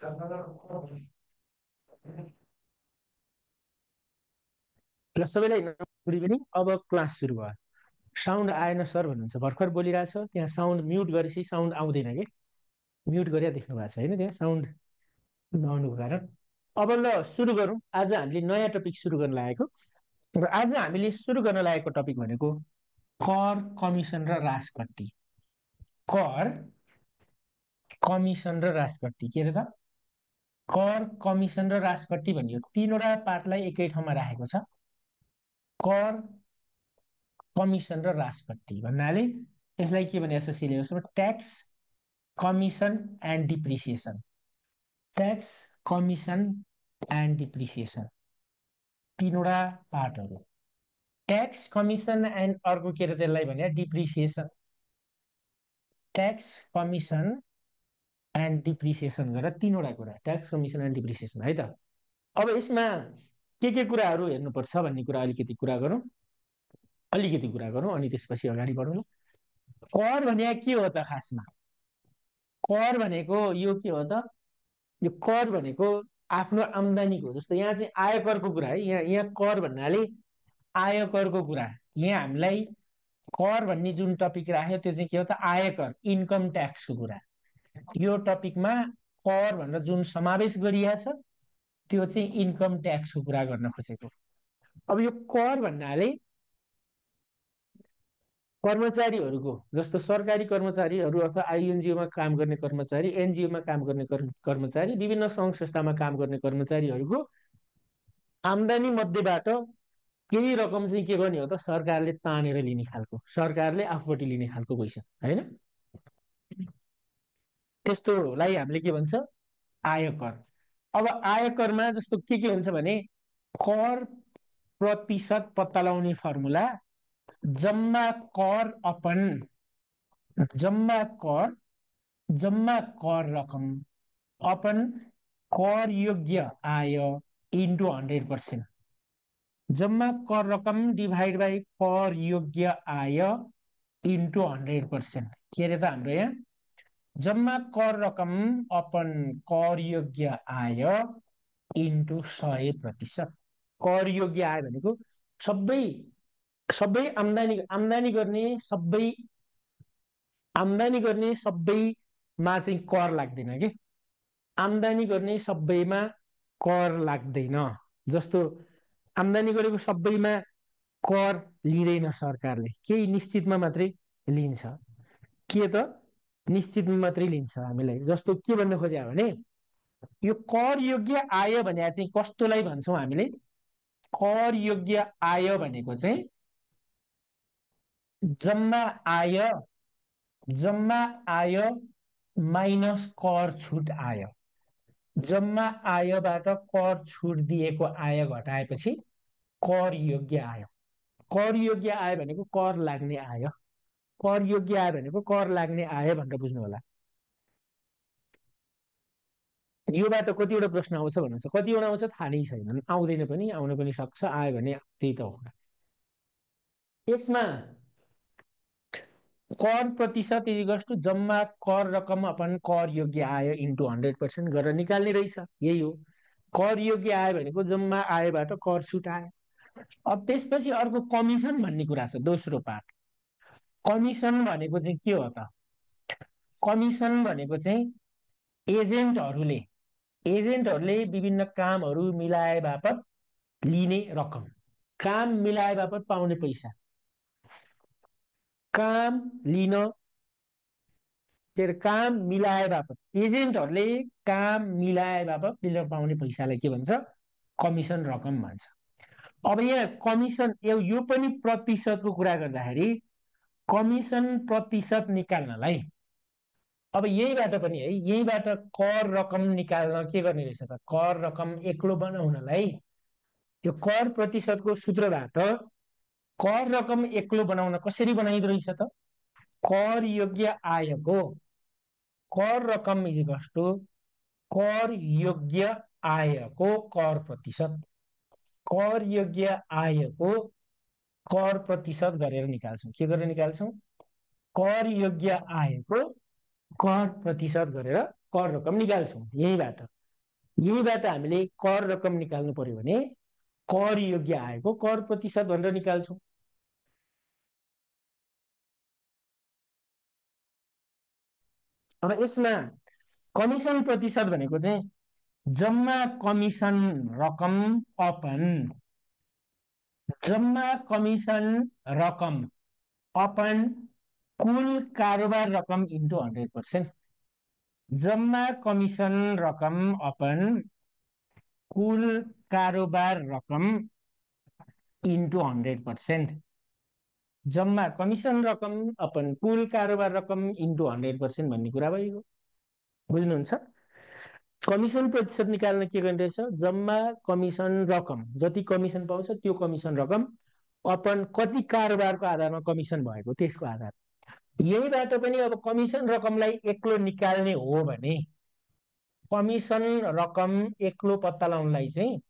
ल सबैलाई good evening. अब क्लास सुरु भयो। साउन्ड आएन सर भन्नुहुन्छ, भर्खर बोलिरहेछ त्यहाँ साउन्ड म्युट गरेपछि साउन्ड आउँदैन कि म्युट गरेर देख्नु भएको छ होइन, त्यहाँ साउन्ड नआउनुको कारण। अब ल सुरु गरौँ। आज हामीले नयाँ टपिक सुरु गर्न लागेको र आज हामीले सुरु गर्न लागेको टपिक भनेको कर कमिसन र राजपट्टि। कर कमिसन र राजपट्टि के अरे त? कर कमिसन र राजपट्टि भनियो तीनवटा पार्टलाई एकै ठाउँमा राखेको छ। कर कमिसन र राजपट्टि भन्नाले यसलाई के भनेको छ सिलेबसमा? Tax commission and depreciation. Tax commission and depreciation तीनवटा पार्टहरू। ट्याक्स कमिसन एन्ड अर्को के अरे त्यसलाई भने depreciation. Tax commission and depreciation गरेर तीनवटा कुरा, ट्याक्स कमिसन एन्ड डिप्रिसिएसन है त। अब यसमा के कुराहरू हेर्नुपर्छ भन्ने कुरा अलिकति कुरा गरौँ अनि त्यसपछि अगाडि बढौँ। कर भने के हो त? खासमा कर भनेको यो के हो त? यो कर भनेको आफ्नो आम्दानीको, जस्तो यहाँ चाहिँ आयकरको कुरा है। यहाँ कर भन्नाले आयकरको कुरा। यहाँ हामीलाई कर भन्ने जुन टपिक राख्यो त्यो चाहिँ के हो त? आयकर, इन्कम ट्याक्सको कुरा। यो टपिकमा कर भनेर जुन समावेश गरिएको छ त्यो चाहिँ इन्कम ट्याक्सको कुरा गर्न खोजेको। अब यो कर भन्नाले कर्मचारीहरूको, जस्तो सरकारी कर्मचारीहरू अथवा आइएनजिओमा काम गर्ने कर्मचारी, एनजिओमा काम गर्ने कर्मचारी, विभिन्न सङ्घ संस्थामा काम गर्ने कर्मचारीहरूको आम्दानी मध्येबाट केही रकम चाहिँ के गर्ने हो त? सरकारले तानेर लिने खालको, सरकारले आफूपट्टि लिने खालको पैसा होइन। त्यस्तोलाई हामीले के भन्छ? आयकर। अब आयकरमा जस्तो के हुन्छ भने कर प्रतिशत पत्ता लगाउने फर्मुला जम्मा कर अपन जम्मा कर रकम अपन कर योग्य आय इन्टु 100%। जम्मा कर रकम डिभाइड बाई कर योग्य आय इन्टु 100%। के अरे त हाम्रो यहाँ जम्मा कर रकम अपन कर योग्य आय इन्टु 100%। कर योग्य आय भनेको सबै आम्दानी गर्ने सबैमा चाहिँ कर लाग्दैन के। आम्दानी गर्ने सबैमा कर लाग्दैन। जस्तो आम्दानी गरेको सबैमा कर लिँदैन सरकारले, केही निश्चितमा मात्रै लिन्छ। के त? निश्चितमा मात्रै लिन्छ हामीलाई। जस्तो के भन्न खोज्यो भने यो कर योग्य आय भने चाहिँ कस्तोलाई भन्छौँ हामीले? कर योग्य आय भनेको चाहिँ जम्मा आय माइनस कर छुट आय। जम्मा आयबाट कर छुट दिएको आय घटाएपछि कर योग्य आय। कर योग्य आय भनेको कर लाग्ने आय। कर योग्य आय भनेको कर लाग्ने आय भनेर बुझ्नु होला। योबाट कतिवटा प्रश्न आउँछ भन्नुहुन्छ? कतिवटा आउँछ थाहा नै छैन, आउँदैन पनि, आउन पनि सक्छ। आयो भने त्यही त हो। यसमा कर प्रतिशत इक्वल्स जम्मा कर रकम अपन कर योग्य आय इन्टु 100% गरेर निकाल्ने रहेछ। यही हो कर योग्य आय भनेको जम्मा आयबाट कर छुट आयो। अब त्यसपछि अर्को कमिसन भन्ने कुरा छ, दोस्रो पार्ट। कमिसन भनेको चाहिँ के हो त? कमिसन भनेको चाहिँ एजेन्टहरूले विभिन्न कामहरू मिलाए बापत लिने रकम। काम मिलाए बापत पाउने पैसा। काम लिन के अरे काम मिलाए बापत, एजेन्टहरूले काम मिलाए बापत लिन पाउने पैसालाई के भन्छ? कमिसन रकम भन्छ। अब यहाँ कमिसन यो पनि प्रतिशतको कुरा गर्दाखेरि कमिसन प्रतिशत निकाल्नलाई अब यहीबाट पनि है, यहीबाट कर रकम निकाल्न के गर्ने रहेछ त? कर रकम एक्लो बनाउनलाई यो कर प्रतिशतको सूत्रबाट कर रकम एक्लो बनाउन कसरी बनाइदो रहेछ त? कर योग्य आयको कर रकम इज इक्वल्स टु कर योग्य आयको कर प्रतिशत। कर योग्य आयको कर प्रतिशत गरेर निकाल्छौँ। के गरेर निकाल्छौँ? कर योग्य आयको कर प्रतिशत गरेर कर रकम निकाल्छौँ। यहीँबाट हामीले कर रकम निकाल्नु पर्यो भने कर योग्य आएको कर प्रतिशत भनेर निकाल्छौँ। अब यसमा कमिसन प्रतिशत भनेको चाहिँ जम्मा कमिसन रकम अपन कुल कारोबार रकम इन्टु 100%। जम्मा कमिसन रकम अपन कुल कारोबार रकम इन्टु 100%। जम्मा कमिसन रकम अपन कुल कारोबार रकम इन्टु 100% भन्ने कुरा भइगयो। बुझ्नुहुन्छ? कमिसन प्रतिशत निकाल्न के गर्ने रहेछ? जम्मा कमिसन रकम, जति कमिसन पाउँछ त्यो कमिसन रकम अपन कति कारोबारको आधारमा कमिसन भएको त्यसको आधार। यहीबाट पनि अब कमिसन रकमलाई एक्लो निकाल्ने हो भने कमिसन रकम एक्लो पत्ता लगाउनलाई चाहिँ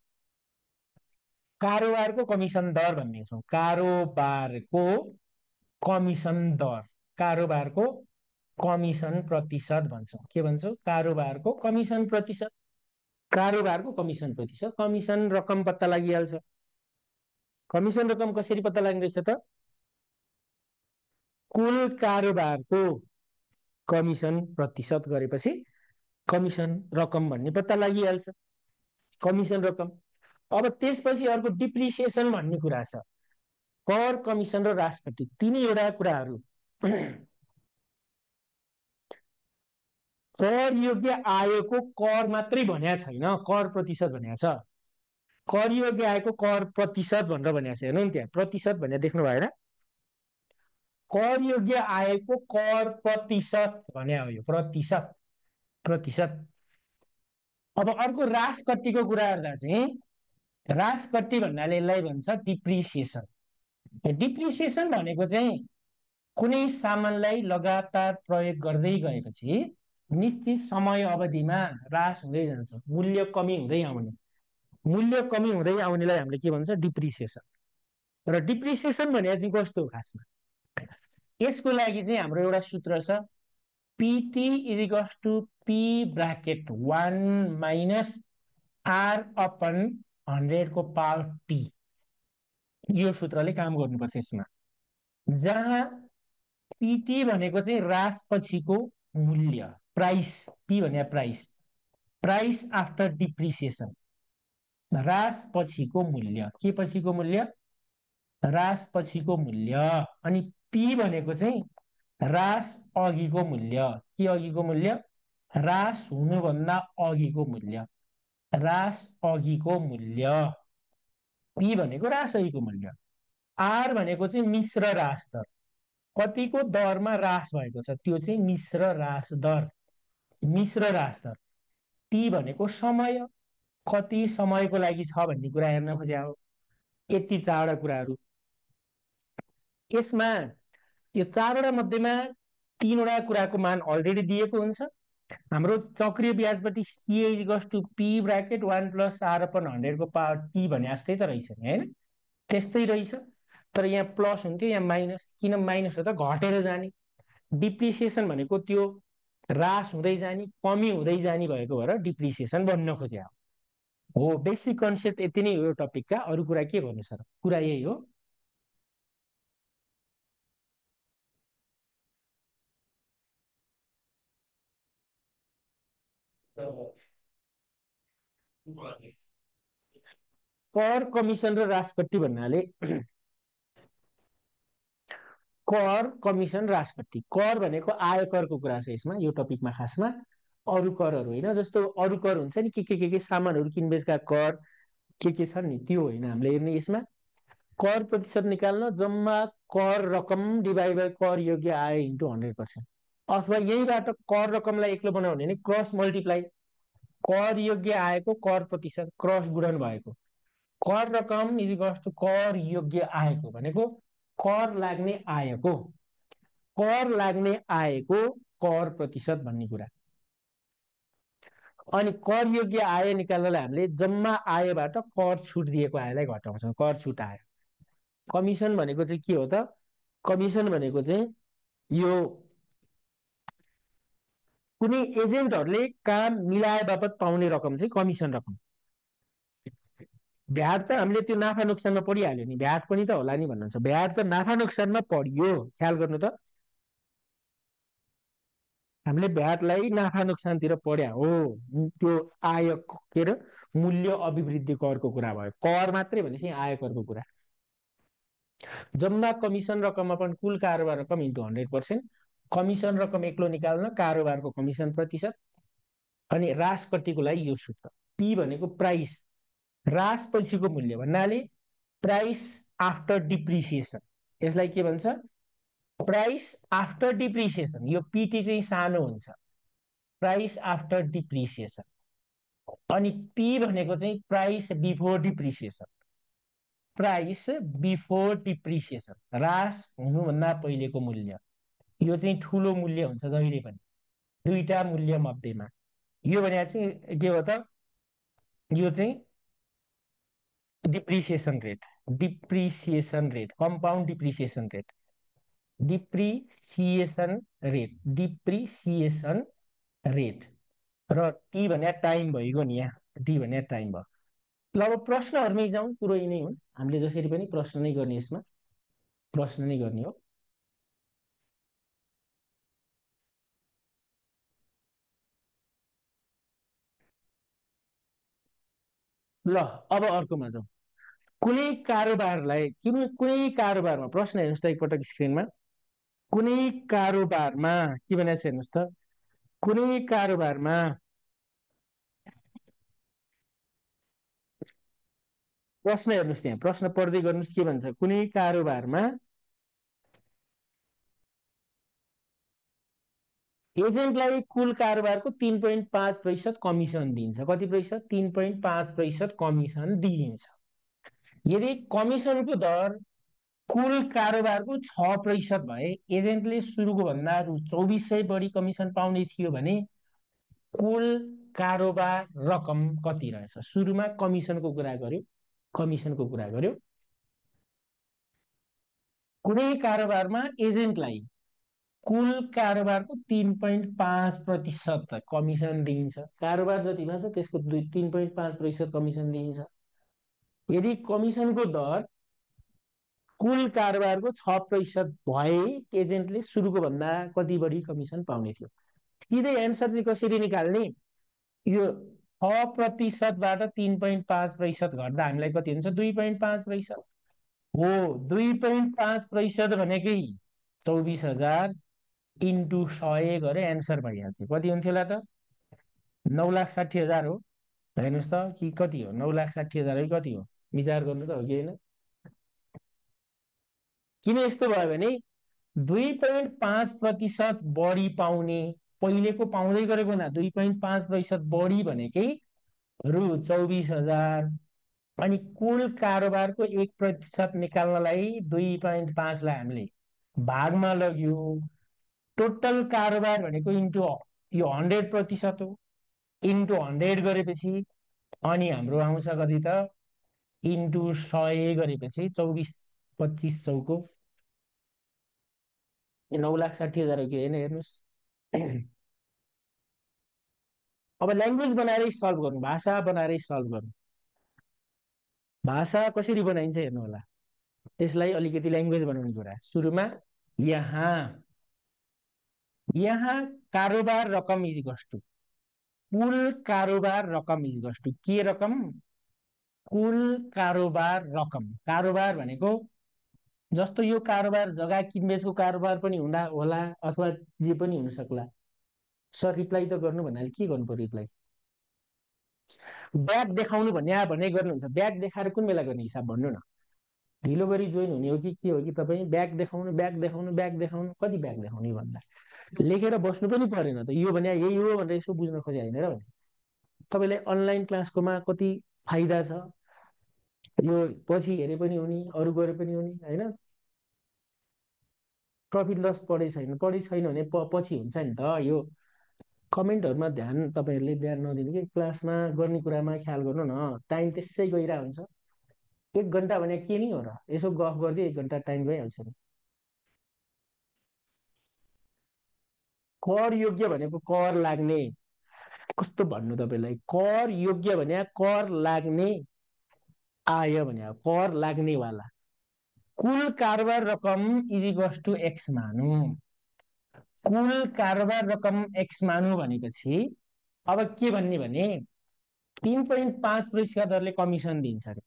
कारोबारको कमिसन दर भन्ने छौँ। कारोबारको कमिसन प्रतिशत भन्छौँ। के भन्छौँ? कारोबारको कमिसन प्रतिशत। कमिसन रकम पत्ता लागिहाल्छ। कमिसन रकम कसरी पत्ता लाग्ने रहेछ त? कुल कारोबारको कमिसन प्रतिशत गरेपछि कमिसन रकम भन्ने पत्ता लागिहाल्छ। कमिसन रकम। अब त्यसपछि अर्को डिप्रिसिएसन भन्ने कुरा छ। कर, कमिसन र राजपट्टि तीनैवटा कुराहरू कर योग्य आएको कर मात्रै भनेको छैन, कर प्रतिशत भनेको छ। कर योग्य आएको कर प्रतिशत भनेर भनेको छ। हेर्नु नि त्यहाँ प्रतिशत भनेर देख्नु भएन? कर योग्य आएको कर प्रतिशत भने हो यो। प्रतिशत। अब अर्को राजकट्टीको कुरा गर्दा चाहिँ राजकट्टी भन्नाले यसलाई भन्छ डिप्रिसिएसन। डिप्रिसिएसन भनेको चाहिँ कुनै सामानलाई लगातार प्रयोग गर्दै गएपछि निश्चित समय अवधिमा ह्रास हुँदै जान्छ, मूल्य कमी हुँदै आउनेलाई हामीले के भन्छ? डिप्रिसिएसन। र डिप्रिसिएसन भनेको चाहिँ कस्तो हो खासमा? यसको लागि चाहिँ हाम्रो एउटा सूत्र छ, PT equals to P bracket 1 minus R upon 100 को पावर टी। यो सूत्रले काम गर्नुपर्छ यसमा, जहाँ पिटी भनेको चाहिँ ह्रास पछिको मूल्य, प्राइस। पी भने प्राइस आफ्टर डिप्रिसिएसन, ह्रास पछिको मूल्य। के पछिको मूल्य? ह्रास पछिको मूल्य। अनि पी भनेको चाहिँ ह्रास अघिको मूल्य। के अघिको मूल्य? ह्रास हुनुभन्दा अघिको मूल्य। ह्रास अघिको मूल्य। पी भनेको ह्रास अघिको मूल्य। आर भनेको चाहिँ मिश्र ह्रास दर। कतिको दरमा ह्रास भएको छ त्यो चाहिँ मिश्र ह्रास दर। टी भनेको समय, कति समयको लागि छ भन्ने कुरा हेर्न खोजे हो। यति चारवटा कुराहरू। यसमा यो चारवटा मध्येमा तीनवटा कुराको मान अलरेडी दिएको हुन्छ। हाम्रो चक्रिय ब्याजपट्टि C equals to P bracket 1 plus R upon 100 को पावर टी भने जस्तै त रहेछ नि, होइन? त्यस्तै रहेछ। तर यहाँ प्लस हुन्थ्यो, यहाँ माइनस। किन माइनस हो त? घटेर जाने। डिप्रिसिएसन भनेको त्यो ह्रास हुँदै जाने, कमी हुँदै जाने भएको भएर डिप्रिसिएसन भन्न खोजे हो। बेसिक कन्सेप्ट यति नै हो यो टपिकका। अरू कुरा के गर्नु छ र? कुरा यही हो। कर, कमिसन र राजपट्टि भन्नाले कर, कमिसन, राजपट्टि। कर भनेको आयकरको कुरा छ यसमा, यो टपिकमा खासमा। अरू करहरू होइन। जस्तो अरू कर हुन्छ नि, के सामानहरू किनबेचका कर के छन् नि, त्यो होइन हामीले हेर्ने यसमा। कर प्रतिशत निकाल्न जम्मा कर रकम डिभाइड बाई कर योग्य आय इन्टु 100%। अथवा यहीँबाट कर रकमलाई एक्लो बनाउने भने क्रस मल्टिप्लाई, कर योग्य आएको कर प्रतिशत क्रस गुणन भएको। कर रकम इज इक्वल्स टु कर योग्य आएको भनेको कर लाग्ने आएको कर प्रतिशत भन्ने कुरा। अनि कर योग्य आय निकाल्नलाई हामीले जम्मा आयबाट कर छुट दिएको आयलाई घटाउँछौँ, कर छुट आय। कमिसन भनेको चाहिँ के हो त? कमिसन भनेको चाहिँ यो कुनै एजेन्टहरूले काम मिलाए बापत पाउने रकम चाहिँ कमिसन रकम। भ्याट त हामीले त्यो नाफा नोक्सानमा पढिहाल्यो नि, भ्याट पनि त होला नि भन्नुहुन्छ। भ्याट त नाफा नोक्सानमा पढियो, ख्याल गर्नु त। हामीले भ्याटलाई नाफा नोक्सानतिर पढ्या हो। त्यो आय के अरे मूल्य अभिवृद्धि करको कुरा भयो, कर मात्रै भनेपछि आय करको कुरा। जम्मा कमिसन रकममा पनि कुल कारोबार रकम इन्टु 100%, कमिसन रकम एक्लो निकाल्न कारोबारको कमिसन प्रतिशत। अनि ह्रास कतिको लागि यो सूत्र पी भनेको प्राइस, ह्रास पछिको मूल्य भन्नाले प्राइस आफ्टर डिप्रिसिएसन। यसलाई के भन्छ? Price after depreciation. यो पिटी चाहिँ सानो हुन्छ, प्राइस आफ्टर डिप्रिसिएसन। अनि पी भनेको चाहिँ price before depreciation, price before depreciation, ह्रास हुनुभन्दा पहिलेको मूल्य। यो चाहिँ ठुलो मूल्य हुन्छ जहिले पनि दुईटा मूल्य मध्येमा। यो भने चाहिँ के हो त, यो चाहिँ depreciation rate, depreciation rate, compound depreciation rate, depreciation rate, depreciation rate. र टी भने टाइम भइगयो नि, यहाँ टी भने टाइम भयो। ल अब प्रश्नहरूमै जाउँ, कुरो यिनै हुन्, हामीले जसरी पनि प्रश्न नै गर्ने, यसमा प्रश्न नै गर्ने हो। ल अब अर्कोमा जाउँ। कुनै कारोबारलाई कुनै कारोबारमा, प्रश्न हेर्नुहोस् त एकपटक स्क्रिनमा, कुनै कारोबारमा के भनेको छ हेर्नुहोस् त, कुनै कारोबारमा प्रश्न हेर्नुहोस्, त्यहाँ प्रश्न पढ्दै गर्नुहोस् के भन्छ। कुनै कारोबारमा एजेन्टलाई कुल कारोबारको 3.5% कमिसन दिइन्छ। कति प्रतिशत? 3.5% कमिसन दिइन्छ। यदि कमिसनको दर कुल कारोबारको 6% भए एजेन्टले सुरुको भन्दा रु 2400 बढी कमिसन पाउने थियो भने कुल कारोबार रकम कति रहेछ? सुरुमा कमिसनको कुरा गर्यो, कमिसनको कुरा गर्यो। कुनै कारोबारमा एजेन्टलाई कुल कारोबारको 3.5% कमिसन दिइन्छ। कारोबार जति भन्छ त्यसको 3.5% कमिसन दिइन्छ। यदि कमिसनको दर कुल कारोबारको 6% भए एजेन्टले सुरुको भन्दा कति बढी कमिसन पाउने थियो? सिधै एन्सर चाहिँ कसरी निकाल्ने? यो 6%बाट 3.5% घट्दा हामीलाई कति हुन्छ? 2.5% हो। 2.5% भनेकै 24,000 इन्टु 100 गरे एन्सर भइहाल्छ। कति हुन्थ्यो होला त? 9,60,000 हो। हेर्नुहोस् त, कि कति हो? 9,60,000 है, कति हो? विचार गर्नु त, हो कि होइन? किन यस्तो भयो भने 2.5% बढी पाउने, पहिलेको पाउँदै गरेको हुँदा 2.5% बढी भनेकै रु 24,000। अनि कुल कारोबारको 1% निकाल्नलाई 2.5लाई हामीले भागमा लग्यो। टोटल कारोबार भनेको इन्टु यो 100% हो, इन्टु 100 गरेपछि अनि हाम्रो आउँछ कति त? इन्टु 100 गरेपछि 24, 25 चौको 9,60,000 हो कि होइन? हेर्नुहोस्। अब ल्याङ्ग्वेज बनाएरै सल्भ गर्नु, भाषा बनाएरै सल्भ गर्नु। भाषा कसरी बनाइन्छ हेर्नु होला। त्यसलाई अलिकति ल्याङ्ग्वेज बनाउने कुरा। सुरुमा यहाँ यहाँ कारोबार रकम इज इक्वल्स टु कुल कारोबार रकम इज इक्वल्स टु के रकम? कुल कारोबार रकम। कारोबार भनेको जस्तो यो कारोबार जग्गा किनबेचको कारोबार पनि हुँदा होला, अथवा जे पनि हुन सक्ला। सर रिप्लाई त गर्नु भन्नाले के गर्नु पर्यो? रिप्लाई ब्याग देखाउनु भने गर्नुहुन्छ। ब्याग देखाएर कुन बेला गर्ने हिसाब भन्नु न। ढिलो गरी जोइन हुने हो कि के हो कि तपाईँ? ब्याग देखाउनु, ब्याग देखाउनु, ब्याग देखाउनु, कति ब्याग देखाउने भन्दा लेखेर बस्नु पनि परेन त। यो भने यही हो भनेर यसो बुझ्न खोजे होइन र भने तपाईँलाई अनलाइन क्लासकोमा कति फाइदा छ। यो पछि हेरे पनि हुने, अरू गरे पनि हुने, होइन? प्रफिट लस पढे छैन, पढे छैन भने पछि हुन्छ नि त। यो कमेन्टहरूमा ध्यान तपाईँहरूले ध्यान नदिनु कि क्लासमा गर्ने कुरामा ख्याल गर्नु न। टाइम त्यसै गइरहेको हुन्छ। 1 घन्टा भने के नि हो र? यसो गफ गर्दै 1 घन्टा टाइम गइहाल्छ नि। कर योग्य भनेको कर लाग्ने, कस्तो भन्नु तपाईँलाई, कर योग्य भने कर लाग्ने, आय भने कर लाग्नेवाला, कुल कारोबार रकम इज इक्वल्स टु एक्स मानु। कुल कारोबार रकम एक्स मानु भनेपछि अब के भन्ने भने 3.5% दरले कमिसन दिन्छ अरे।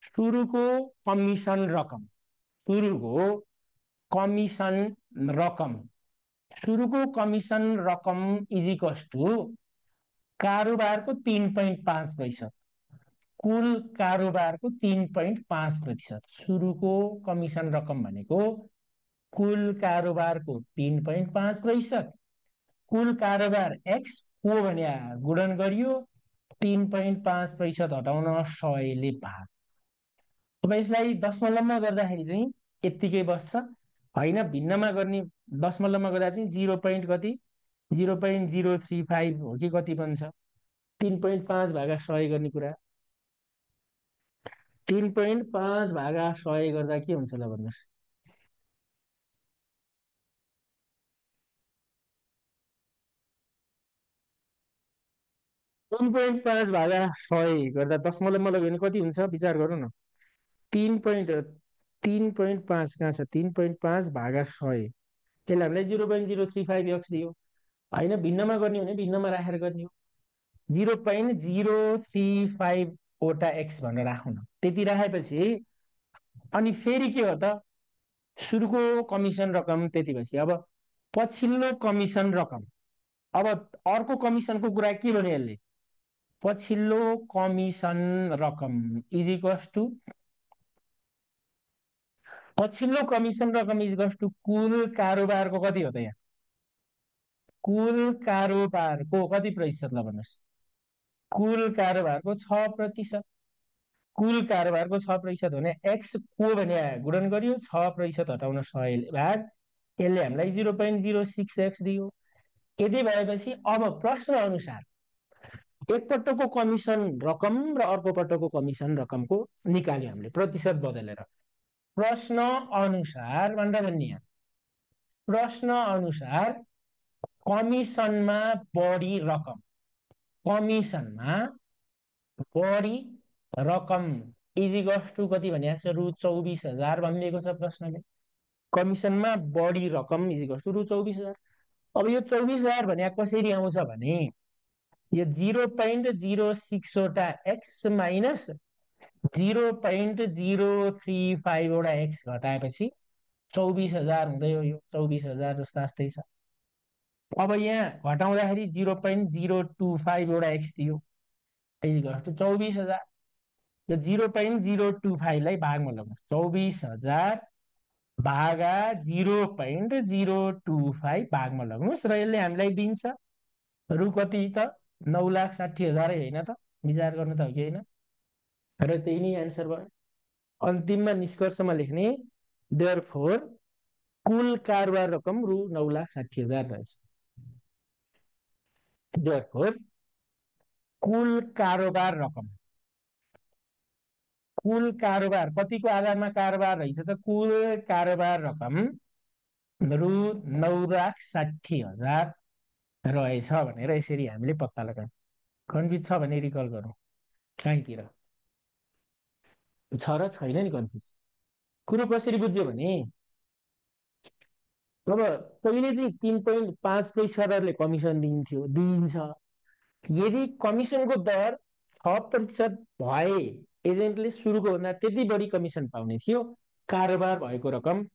सुरुको कमिसन रकम, सुरुको कमिसन रकम, सुरुको कमिसन रकम इज इक्वल्स टु कारोबारको 3.5%, कुल कारोबारको 3.5%। सुरुको कमिसन रकम भनेको कुल कारोबारको 3.5%, कुल कारोबार एक्स को भने गुणन गरियो 3.5% हटाउन 100ले भाग। अब यसलाई दशमलवमा गर्दाखेरि चाहिँ यत्तिकै बस्छ, होइन भिन्नमा गर्ने दशमलवमा गर्दा चाहिँ 0 पोइन्ट कति 0.035 हो कि कति बन्छ। 3.5 भागा 100 गर्ने कुरा, 3.5 भागा 100 गर्दा के हुन्छ ल भन्नुहोस्। 3.5 भागा 100 गर्दा दशमलवमा लग्यो भने कति हुन्छ विचार गरौँ न। 3.5 कहाँ छ, 3.5 भागा 100, यसलाई हामीलाई 0.035 एक्स दियो, होइन भिन्नमा गर्ने हो भने भिन्नमा राखेर गर्ने हो। 0.035 वटा एक्स भनेर राखौँ न, त्यति राखेपछि अनि फेरि के हो त, सुरुको कमिसन रकम त्यति भएपछि अब पछिल्लो कमिसन रकम, अब अर्को कमिसनको कुरा के भन्यो यसले, पछिल्लो कमिसन रकम इज इक्वल्स टु, पछिल्लो कमिसन रकम इज इक्वल्स टु कुल कारोबारको कति हो त यहाँ, कुल कारोबारको कति प्रतिशत ल भन्नुहोस्, कुल कारोबारको 6%, कुल कारोबारको 6% भने एक्स को भने गुणन गरियो 6% हटाउन 100 भाग, यसले हामीलाई 0.06 एक्स दियो। यदि भएपछि अब प्रश्न अनुसार एकपटकको कमिसन रकम र अर्को पटकको कमिसन रकमको निकाल्यो हामीले प्रतिशत बदलेर। प्रश्न अनुसार भन्दा भन्ने, प्रश्न अनुसार कमिसनमा बढी रकम, कमिसनमा बढी रकम इज इक्वल्स टु कति भनेको छ, रु 24,000 भनिदिएको छ प्रश्नले। कमिसनमा बढी रकम इज इक्वल्स टु रु 24,000। अब यो 24,000 भने कसरी आउँछ भने यो 0.06 वटा एक्स माइनस 0.035 वटा एक्स घटाएपछि 24,000 हुँदै हो। यो 24,000 जस्तो जस्तै छ। अब यहाँ घटाउँदाखेरि 0.025 वटा एक्स दियो, 24,000। यो 0.025 लाई भागमा लगाउनु, 24,000 भागा 0.025 भागमा लगाउनुहोस् र यसले हामीलाई दिन्छ रु कति त 9,60,000 होइन त, विचार गर्नु त हो कि होइन, र त्यही नै एन्सर भयो। अन्तिममा निष्कर्षमा लेख्ने देयरफोर कुल कारोबार रकम रु 9,60,000 रहेछ। देयरफोर कुल कारोबार रकम, कुल कारोबार कतिको आधारमा कारोबार रहेछ त, कुल कारोबार रकम रु 9,60,000 रहेछ भनेर यसरी हामीले पत्ता लगायौँ। कन्फ्युज छ भने रिकल गरौँ कहीँतिर, छ र छैन नि कन्फ्युज। कुरो कसरी बुझ्यो भने अब पहिले चाहिँ 3.5% दरले कमिसन दिइन्छ। यदि कमिसनको दर 6% भए एजेन्टले सुरुको भन्दा त्यति बढी कमिसन पाउने थियो, कारोबार भएको रकम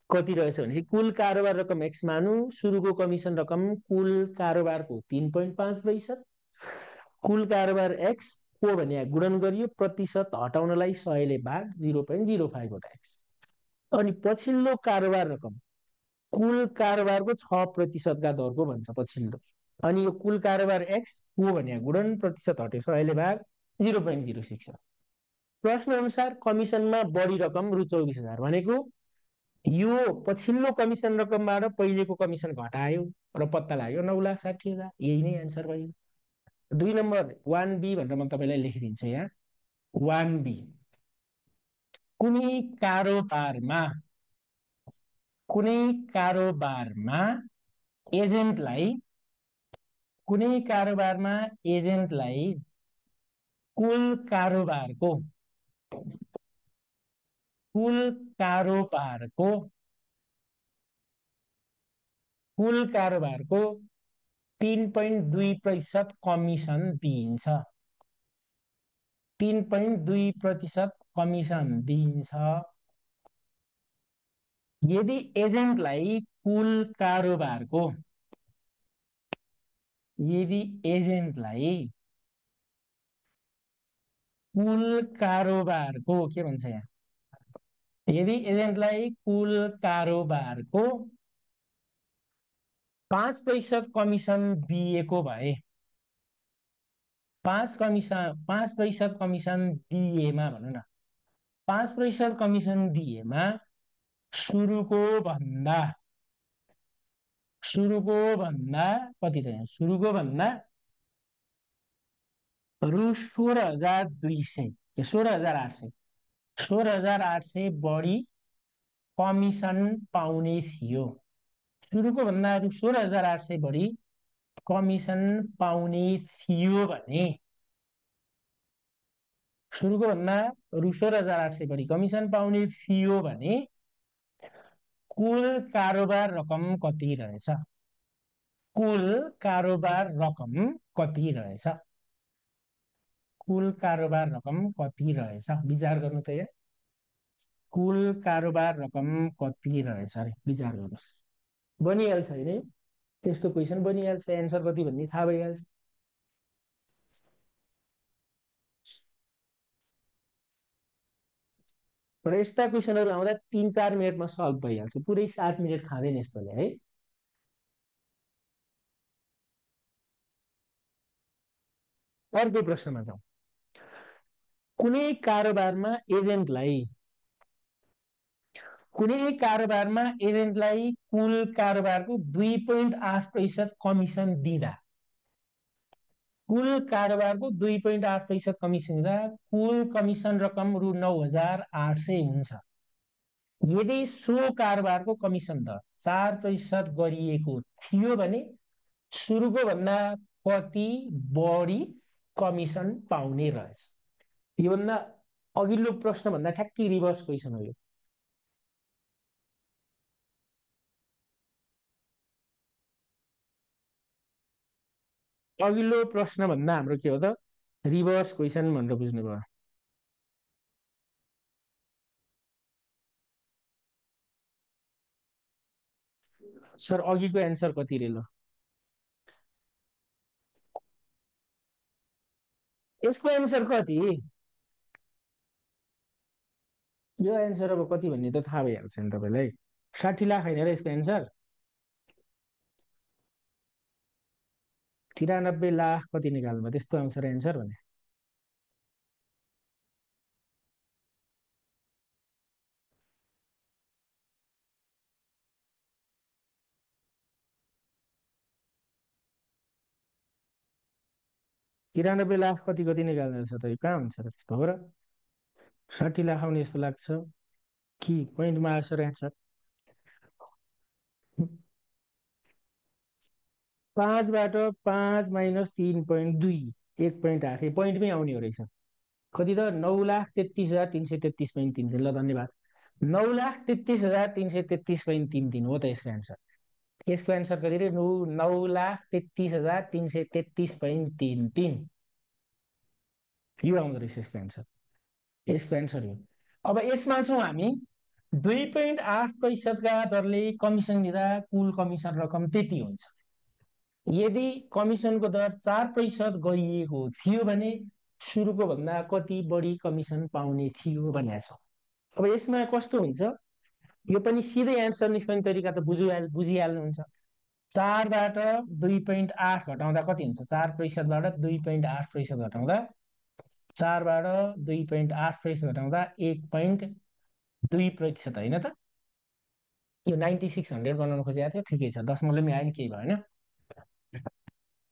कति रहेछ भनेपछि कुल कारोबार रकम एक्स मानु, सुरुको कमिसन रकम कुल कारोबारको 3.5%, कुल कारोबार एक्स को भने गुणन गरियो प्रतिशत हटाउनलाई 100ले भाग 0.05 वटा एक्स। अनि पछिल्लो कारोबार रकम कुल कारोबारको 6% का दरको भन्छ पछिल्लो, अनि यो कुल कारोबार एक्स को भने गुणन प्रतिशत हट्यो 100ले भाग 0.06। प्रश्न अनुसार कमिसनमा बढी रकम रु 24,000 भनेको यो पछिल्लो कमिसन रकमबाट पहिलेको कमिसन घटायो र पत्ता लाग्यो 9,60,000, यही नै एन्सर भयो। 2 नम्बर 1B भनेर म तपाईँलाई लेखिदिन्छु यहाँ। 1B कुनै कारोबारमा एजेन्टलाई कुनै कारोबारमा एजेन्टलाई कुल कारोबारको कुल कारोबारको कुल कारोबारको 3.2% कमिसन दिइन्छ। 3.2% कमिसन दिइन्छ। यदि एजेन्टलाई कुल कारोबारको यदि एजेन्टलाई कुल कारोबारको के भन्छ यहाँ, यदि एजेन्टलाई कुल कारोबारको 5% कमिसन दिएको भए 5% कमिसन दिएमा भनौँ न 5% कमिसन दिएमा सुरुको भन्दा कति त यहाँ सुरुको भन्दा रु 16,200 16,800 बढी कमिसन पाउने थियो। सुरुको भन्दा रु 16,800 बढी कमिसन पाउने थियो भने सुरुको भन्दा रु 16,800 बढी कमिसन पाउने थियो भने कुल कारोबार रकम कति रहेछ? कुल कारोबार रकम कति रहेछ? कुल कारोबार रकम कति रहेछ? विचार गर्नु त यहाँ। कुल कारोबार रकम कति रहेछ अरे विचार गर्नुहोस्। बनिहाल्छ होइन, त्यस्तो क्वेसन बनिहाल्छ, एन्सर कति भन्ने थाहा भइहाल्छ। र यस्ता क्वेसनहरू आउँदा 3-4 मिनटमा सल्भ भइहाल्छ, पुरै 7 मिनट खाँदैन यस्तोले है। अर्को प्रश्नमा जाउँ। कुनै कारोबारमा एजेन्टलाई कुल कारोबारको 2.8% कमिसन दिँदा कुल कारोबारको 2.8% कमिसन दिँदा कुल कमिसन रकम रु 9,800 हुन्छ। यदि सो कारोबारको कमिसन दर 4% गरिएको थियो भने सुरुको भन्दा कति बढी कमिसन पाउने रहेछ? योभन्दा अघिल्लो प्रश्न भन्दा ठ्याक्कै रिभर्स क्वेसन हो यो। अघिल्लो प्रश्न भन्दा हाम्रो के हो त रिभर्स क्वेसन भनेर बुझ्नुभयो। सर अघिको एन्सर कति रे? ल यसको एन्सर कति? यो एन्सर अब कति भन्ने त थाहा भइहाल्छ नि तपाईँलाई। 60 लाख होइन र यसको एन्सर? 93 लाख कति निकाल्नु भयो त्यस्तो आउँछ र एन्सर भने। तिरानब्बे लाख कति कति निकाल्नु छ त कहाँ हुन्छ र त्यस्तो हो र? 60 लाख आउने जस्तो लाग्छ कि पोइन्टमा आएको र एन्सर। 5बाट 5 माइनस 3.2 1.8 पोइन्टमै आउने हो रहेछ। कति त 9,33,333.33। ल धन्यवाद। 9,33,333.33 हो त यसको एन्सर। यसको एन्सर कति रे? 9,33,333.33 यो आउँदो रहेछ यसको एन्सर। यसको एन्सर हो। अब यसमा छौँ हामी 2.8%का दरले कमिसन दिँदा कुल कमिसन रकम त्यति हुन्छ। यदि कमिसनको दर 4% गरिएको थियो भने सुरुको भन्दा कति बढी कमिसन पाउने थियो भनेको छ। अब यसमा कस्तो हुन्छ, यो पनि सिधै एन्सर निस्कने तरिका त बुझिहाल्नुहुन्छ। 4बाट 2.8 घटाउँदा कति हुन्छ? 4%बाट 2.8% घटाउँदा 4बाट 2.8% घटाउँदा 1.2% होइन त? यो 9600 बनाउन खोजेको थियो, ठिकै छ, दशमलव आयो नि केही भएन।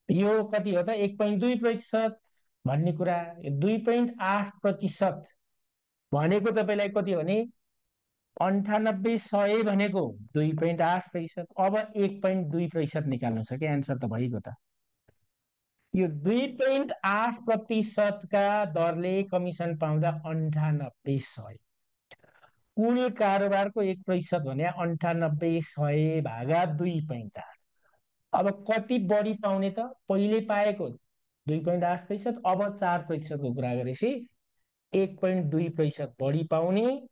यो कति हो त? 1.2% भन्ने कुरा। 2.8% भनेको तपाईँलाई कति हो भने 98,100 भनेको 2.8%। अब 1.2% निकाल्नु छ कि एन्सर त भइगयो त। यो 2.8%का दरले कमिसन पाउँदा 98,100। कुल कारोबारको 1% भने 98,100 भागा 2.8। अब कति बढी पाउने त? पहिले पाएको 2.8%, अब 4%को कुरा गरेपछि 1.2% बढी पाउने।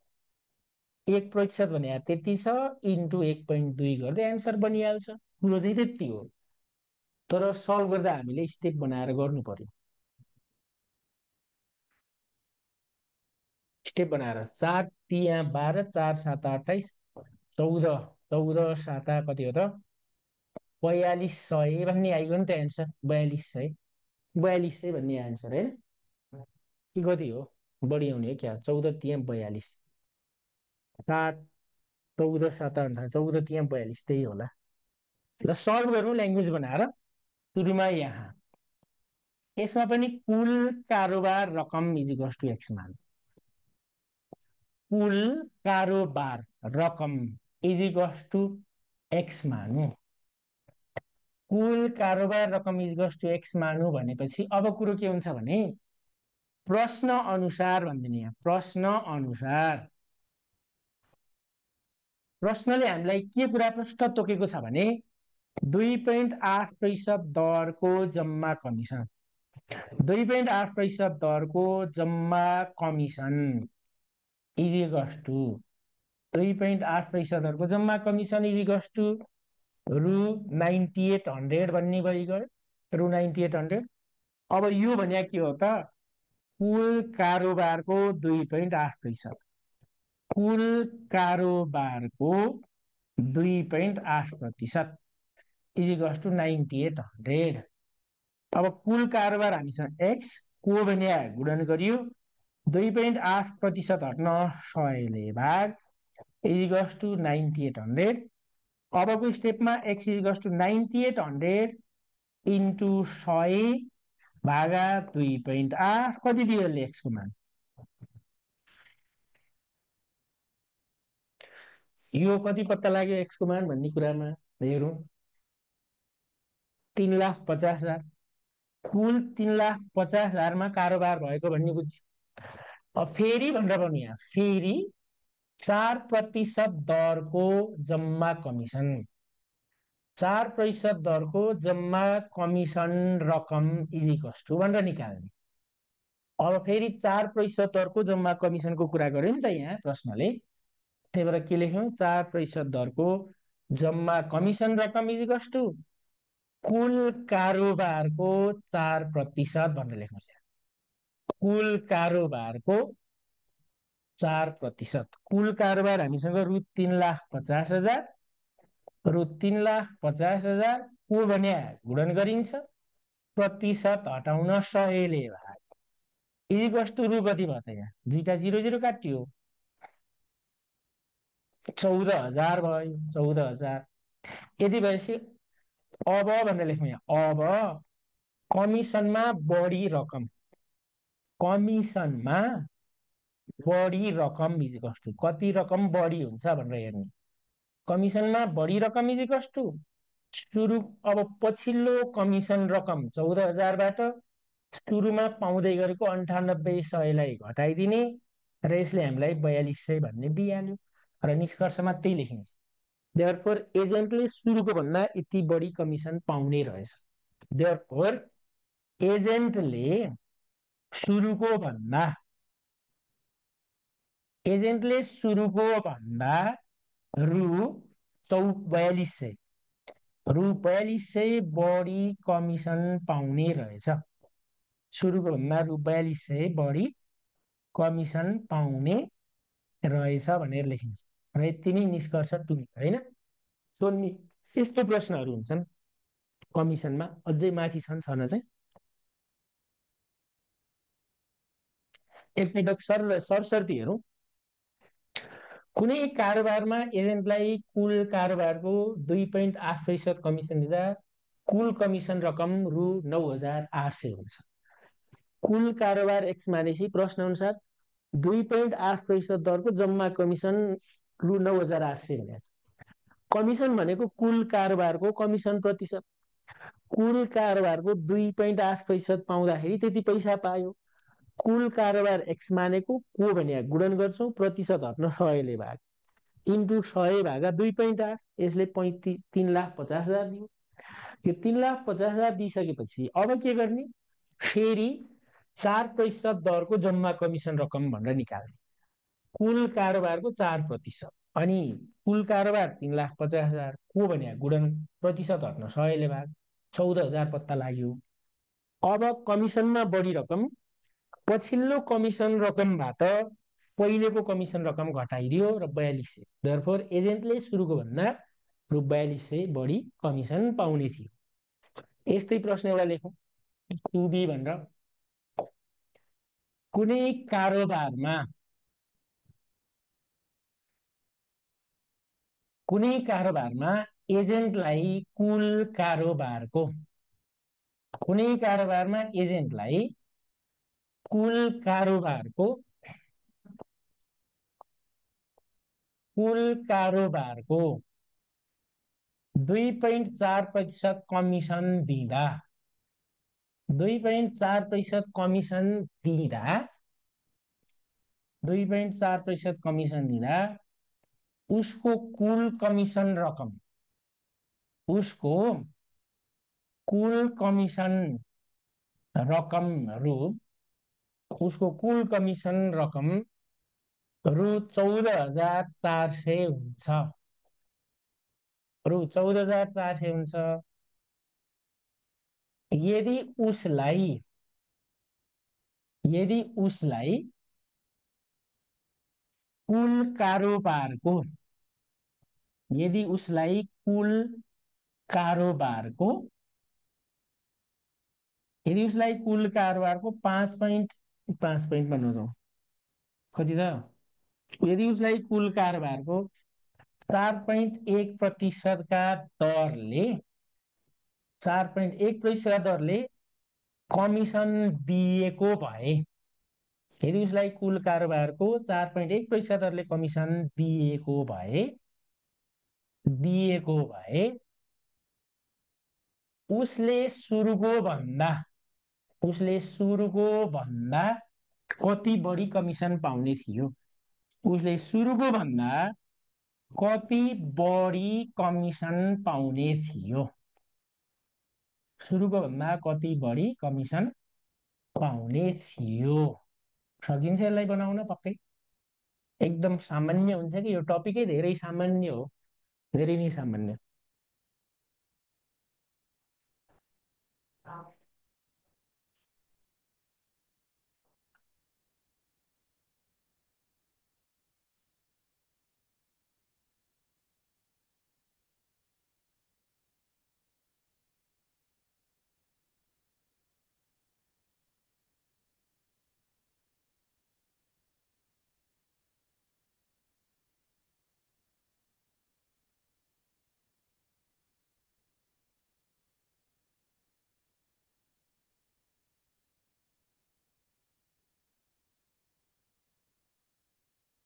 1% भने त्यति छ, इन्टु 1.2 गर्दै एन्सर बनिहाल्छ। कुरो चाहिँ त्यति हो। तर सल्भ गर्दा हामीले स्टेप बनाएर गर्नु पर्यो। स्टेप बनाएर 4 तिया 12, 4 7 28, 14, 14 7 कति हो त? 4200 भन्ने आइगयो नि त एन्सर। 4200, 4200 भन्ने एन्सर होइन कि कति हो? बढी आउने हो क्या? 14 तिया 42, 7 14 7 28, 14 तिया 42, त्यही होला। ल सल्भ गरौँ ल्याङ्ग्वेज बनाएर। सुरुमा यहाँ यसमा पनि कुल कारोबार रकम इज इक्वल्स टु एक्स मान। कुल कारोबार रकम इज इक्वल्स टु एक्स मानु। कुल कारोबार रकम इज इक्वल्स टु एक्स मानु भनेपछि अब कुरो के हुन्छ भने प्रश्न अनुसार भनिदिने। यहाँ प्रश्न अनुसार, प्रश्नले हामीलाई के कुरा प्रश्न तोकेको छ भने 2.8% दरको जम्मा कमिसन, 2.8% दरको जम्मा कमिसन इज इक्वल्स टु 2.8% दरको जम्मा कमिसन इज इक्वल्स टु रु 9800 भन्ने भइगयो। रु 9800। अब यो भने के हो त? कुल कारोबारको 2.8%, कुल कारोबारको 2.8% इज इक्वल्स टु 9800। अब कुल कारोबार हामीसँग एक्स को भने गुणन गरियो 2.8% हट्न 100ले भाग इज इक्वल्स टु 9800। अबको स्टेपमा X is equals to 9800 into 100 भागा 2.8 कति दियो एक्सको मान? यो कति पत्ता लाग्यो एक्सको मान भन्ने कुरामा हेरौँ। 3,50,000। कुल 3,50,000मा कारोबार भएको भन्ने बुझ्यो। अब फेरि भनेर भन्नु यहाँ, फेरि 4% दरको जम्मा कमिसन, 4% दरको जम्मा कमिसन रकम इज इक्वल्स टु भनेर निकाल्ने। अब फेरि 4% दरको जम्मा कमिसनको कुरा गर्यो नि त यहाँ प्रश्नले। त्यही भएर के लेख्यौँ? 4% दरको जम्मा कमिसन रकम इज इक्वल्स टु कुल कारोबारको 4% भनेर लेख्नुहोस्। कुल कारोबारको 4%। कुल कारोबार हामीसँग रु 3,50,000, रु 3,50,000 को भने गुणन गरिन्छ प्रतिशत हटाउन 100ले भाग इज इक्वल्स टु रु कति भयो त? यहाँ दुईटा 0 0 काटियो, 14,000 भयो। 14,000 यति भएपछि अब भनेर लेख्नु यहाँ, अब कमिसनमा बढी रकम, कमिसनमा बढी रकम इज इक्वल्स टु कति रकम बढी हुन्छ भनेर हेर्ने। कमिसनमा बढी रकम इज इक्वल्स टु सुरु, अब पछिल्लो कमिसन रकम 14,000बाट सुरुमा पाउँदै गरेको 98,100लाई घटाइदिने र यसले हामीलाई 4,200 भन्ने दिइहाल्यो र निष्कर्षमा त्यही लेखिन्छ। देयरफोर एजेन्टले सुरुको भन्दा यति बढी कमिसन पाउने रहेछ। देयरफोर एजेन्टले सुरुको भन्दा रु 4,200 बढी कमिसन पाउने रहेछ। सुरुको भन्दा रु 4,200 बढी कमिसन पाउने रहेछ भनेर लेखिन्छ र यति नै निष्कर्ष टुङ्गियो होइन। सोध्ने यस्तो प्रश्नहरू हुन्छन् कमिसनमा। अझै माथि छन् चाहिँ एकपटक सरसर्ती हेरौँ। कुनै कारोबारमा एजेन्टलाई कुल कारोबारको 2.8% कमिसन दिँदा कुल कमिसन रकम रु 9,800 हुन्छ। कुल कारोबार एक्स मानेपछि प्रश्न अनुसार 2.8% दरको जम्मा कमिसन रु 9,800 भनेको छ। कमिसन भनेको कुल कारोबारको कमिसन प्रतिशत। कुल कारोबारको 2.8% पाउँदाखेरि त्यति पैसा पायो। कुल कारोबार एक्स मानेको को भने गुणन गर्छौँ, प्रतिशत हट्न 100ले भाग, इन्टु 100/2.8, यसले 3,50,000 दियो। यो 3,50,000 दिइसकेपछि अब के गर्ने, फेरि 4% दरको जम्मा कमिसन रकम भनेर निकाल्ने। कुल कारोबारको 4%, अनि कुल कारोबार 3,50,000, को भने गुणन प्रतिशत हट्न 100ले भाग, 14,000 पत्ता लाग्यो। अब कमिसनमा बढी रकम पछिल्लो कमिसन रकमबाट पहिलेको कमिसन रकम घटाइदियो र 4,200। देयरफोर एजेन्टले सुरुको भन्दा रु 4,200 बढी कमिसन पाउने थियो। यस्तै प्रश्न एउटा लेखौँ, 2B भनेर। कुनै कारोबारमा एजेन्टलाई कुल कारोबारको कुल कारोबारको 2.4% कमिसन दिँदा 2.4% कमिसन दिँदा उसको कुल कमिसन रकम रु 14,400 हुन्छ। यदि उसलाई कुल कारोबारको यदि उसलाई कुल कारोबारको 5.5 नजाउँ, कति त, यदि उसलाई कुल कारोबारको 4.1% का दरले कमिसन दिएको भए, यदि उसलाई कुल कारोबारको 4.1% दरले कमिसन दिएको भए उसले सुरुको भन्दा कति बढी कमिसन पाउने थियो। सकिन्छ यसलाई बनाउन पक्कै। एकदम सामान्य हुन्छ कि यो टपिकै धेरै सामान्य हो, धेरै नै सामान्य।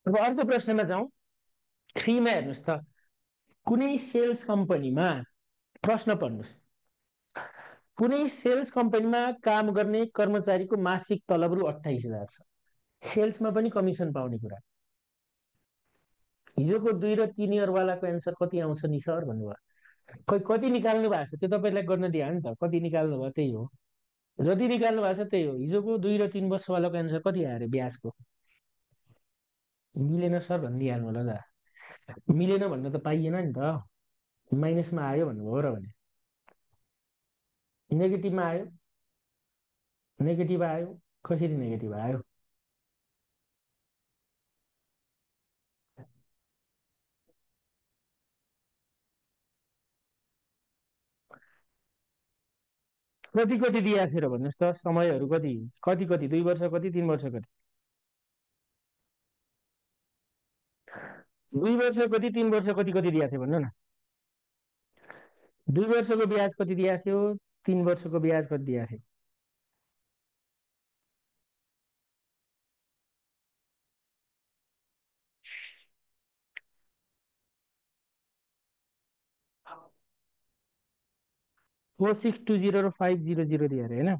अब अर्को प्रश्नमा जाउँ। 3 मा हेर्नुहोस् त, कुनै सेल्स कम्पनीमा, प्रश्न पढ्नुहोस्, कुनै सेल्स कम्पनीमा काम गर्ने कर्मचारीको मासिक तलब रु 28,000 छ। सेल्समा पनि कमिसन पाउने कुरा। हिजोको 2 र 3 इयरवालाको एन्सर कति आउँछ नि सर भन्नुभयो। खै कति निकाल्नु भएको छ त्यो तपाईँलाई गर्न दिए नि त, कति निकाल्नु भयो त्यही हो, जति निकाल्नु भएको छ त्यही हो। हिजोको 2 र 3 वर्षवालाको एन्सर कति आयो अरे ब्याजको? मिलेन सर भनिदिइहाल्नु होला जा, मिलेन भन्न त पाइएन नि त, माइनसमा आयो भन्नुभयो र भने, नेगेटिभ आयो, कसरी नेगेटिभ आयो? कति कति दिएको थियो र भन्नुहोस् त, समयहरू कति कति कति 2 वर्ष कति, 3 वर्ष कति? 2 वर्ष कति, 3 वर्ष कति कति दिएको थियो भन्नु न। 2 वर्षको ब्याज कति दिएको थियो, 3 वर्षको ब्याज कति दिएको थियो? 4620 र 500 दियो अरे होइन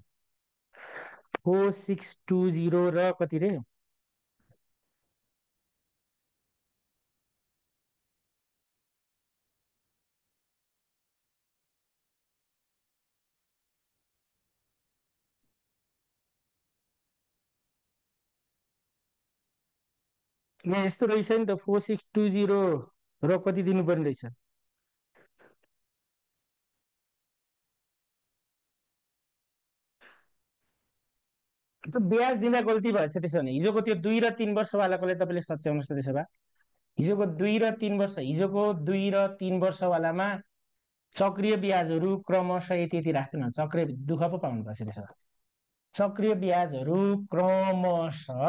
4620 र कति रे यहाँ यस्तो रहेछ नि त 4620 र कति दिनुपर्ने रहेछ त्यो ब्याज दिँदा गल्ती भएछ त्यसो भने हिजोको त्यो 2 र 3 वर्षवालाकोले तपाईँले सच्याउनुहोस् त त्यसो भए हिजोको 2 र 3 वर्षवालामा चक्रिय ब्याजहरू क्रमशः यति यति राख्नु न चक्रिय दुःख पो पाउनु पर्छ त्यसो भए चक्रिय ब्याजहरू क्रमशः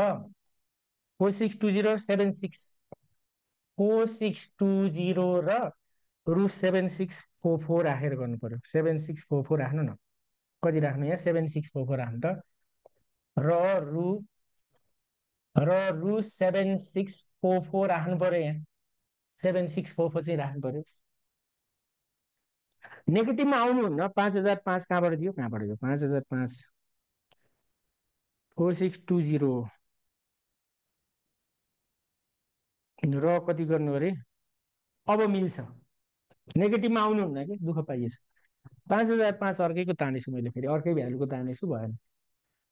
4620 र रु 7644 राखेर गर्नु पर्यो 7644 राख्नु न कति राख्नु यहाँ 7644 राख्नु त र रु रु 7644 राख्नु पर्यो यहाँ 7644 चाहिँ राख्नु पर्यो नेगेटिभमा आउनुहुन्न 5005 कहाँबाट दियो 5005 4620 र कति गर्नु अरे अब मिल्छ नेगेटिभमा आउनुहुन्न कि दुःख पाइएछ 5005 अर्कैको तानेछु मैले फेरि अर्कै भ्यालुको तानेछु भएन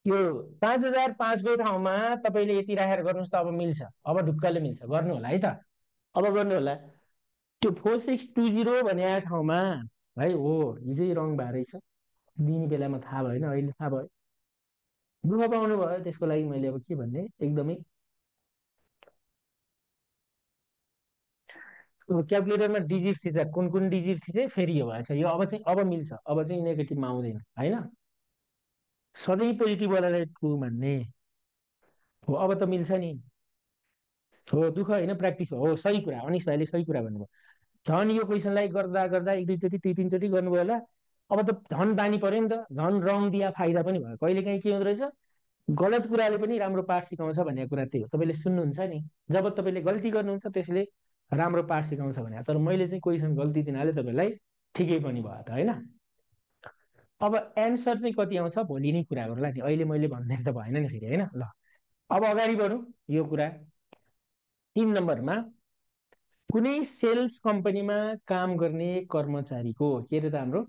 यो 5005को ठाउँमा तपाईँले यति राखेर गर्नुहोस् त अब मिल्छ अब ढुक्कले मिल्छ गर्नु होला है त अब गर्नु होला त्यो 4620 भने ठाउँमा है हो हिजै रङ भएर रहेछ दिने बेलामा थाहा भएन अहिले थाहा भयो दुःख पाउनु भयो त्यसको लागि मैले अब के भन्ने एकदमै क्यालकुलेटरमा डिजिट थिच्दा कुन कुन डिजिट थिचे फेरि यो भएछ यो अब चाहिँ अब मिल्छ अब चाहिँ नेगेटिभमा आउँदैन होइन सधैँ पोजिटिभवालालाई ट्रु मान्ने हो अब त मिल्छ नि हो दुःख होइन प्र्याक्टिस हो सही कुरा अनिस भाइले सही कुरा भन्नुभयो झन् यो क्वेसनलाई गर्दा गर्दा एक दुईचोटि दुई तिनचोटि गर्नुभयो होला अब त झन् बानी पर्यो नि त झन् रङ दिया फाइदा पनि भयो कहिले काहीँ के हुँदो रहेछ गलत कुराले पनि राम्रो पाठ सिकाउँछ भन्ने कुरा त्यही हो तपाईँले सुन्नुहुन्छ नि जब तपाईँले गल्ती गर्नुहुन्छ त्यसले राम्रो पाठ सिकाउँछ भने तर मैले चाहिँ क्वेसन गल्ती दिनाले तपाईँलाई ठिकै पनि भयो त होइन अब एन्सर चाहिँ कति आउँछ भोलि नै कुरा गरौँला नि अहिले मैले भन्दैन त भएन नि फेरि होइन ल अब अगाडि बढौँ यो कुरा 3 नम्बरमा कुनै सेल्स कम्पनीमा काम गर्ने कर्मचारीको के अरे त हाम्रो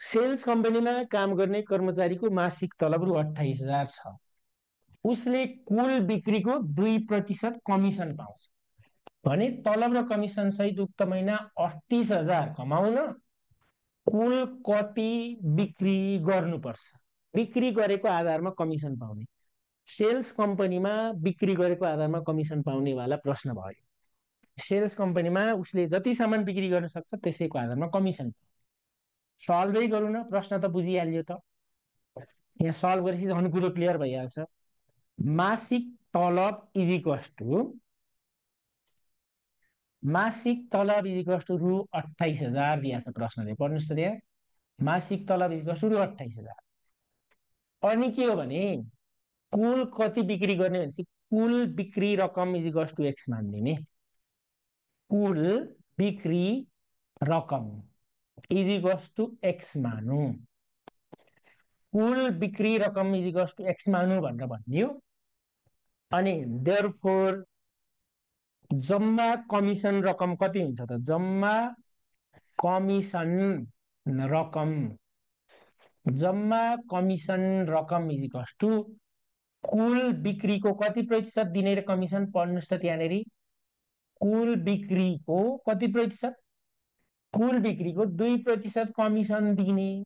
सेल्स कम्पनीमा काम गर्ने कर्मचारीको मासिक तलब रु 28,000 छ उसले कुल बिक्रीको 2% कमिसन पाउँछ भने तलब र कमिसन सहित उक्त महिना 38,000 कमाउन कुल कति बिक्री गर्नुपर्छ बिक्री गरेको आधारमा कमिसन पाउने सेल्स कम्पनीमा बिक्री गरेको आधारमा कमिसन पाउनेवाला प्रश्न भयो सेल्स कम्पनीमा उसले जति सामान बिक्री गर्न सक्छ त्यसैको आधारमा कमिसन सल्भै गरौँ न प्रश्न त बुझिहाल्यो त यहाँ सल्भ गरेपछि झन् कुरो क्लियर भइहाल्छ मासिक तलब इज इक्वल्स टु मासिक तलब इज इक्वल्स टु रु 28,000 दिएको छ प्रश्नले पढ्नुहोस् त त्यहाँ मासिक तलब इज इक्वल्स टु रु 28,000 अनि के हो भने कुल कति बिक्री गर्ने भनेपछि कुल बिक्री रकम इज इक्वल्स टु एक्स मानिदिने कुल बिक्री रकम इज इक्वल्स टु एक्स मानु कुल बिक्री रकम इज इक्वल्स टु एक्स मानु भनेर भनिदियो अनि देयरफोर जम्मा कमिसन रकम कति हुन्छ त जम्मा कमिसन रकम इज इक्वल्स टु कुल बिक्रीको कति प्रतिशत दिने र कमिसन पढ्नुहोस् त त्यहाँनिर कुल बिक्रीको कति प्रतिशत कुल बिक्रीको 2% कमिसन दिने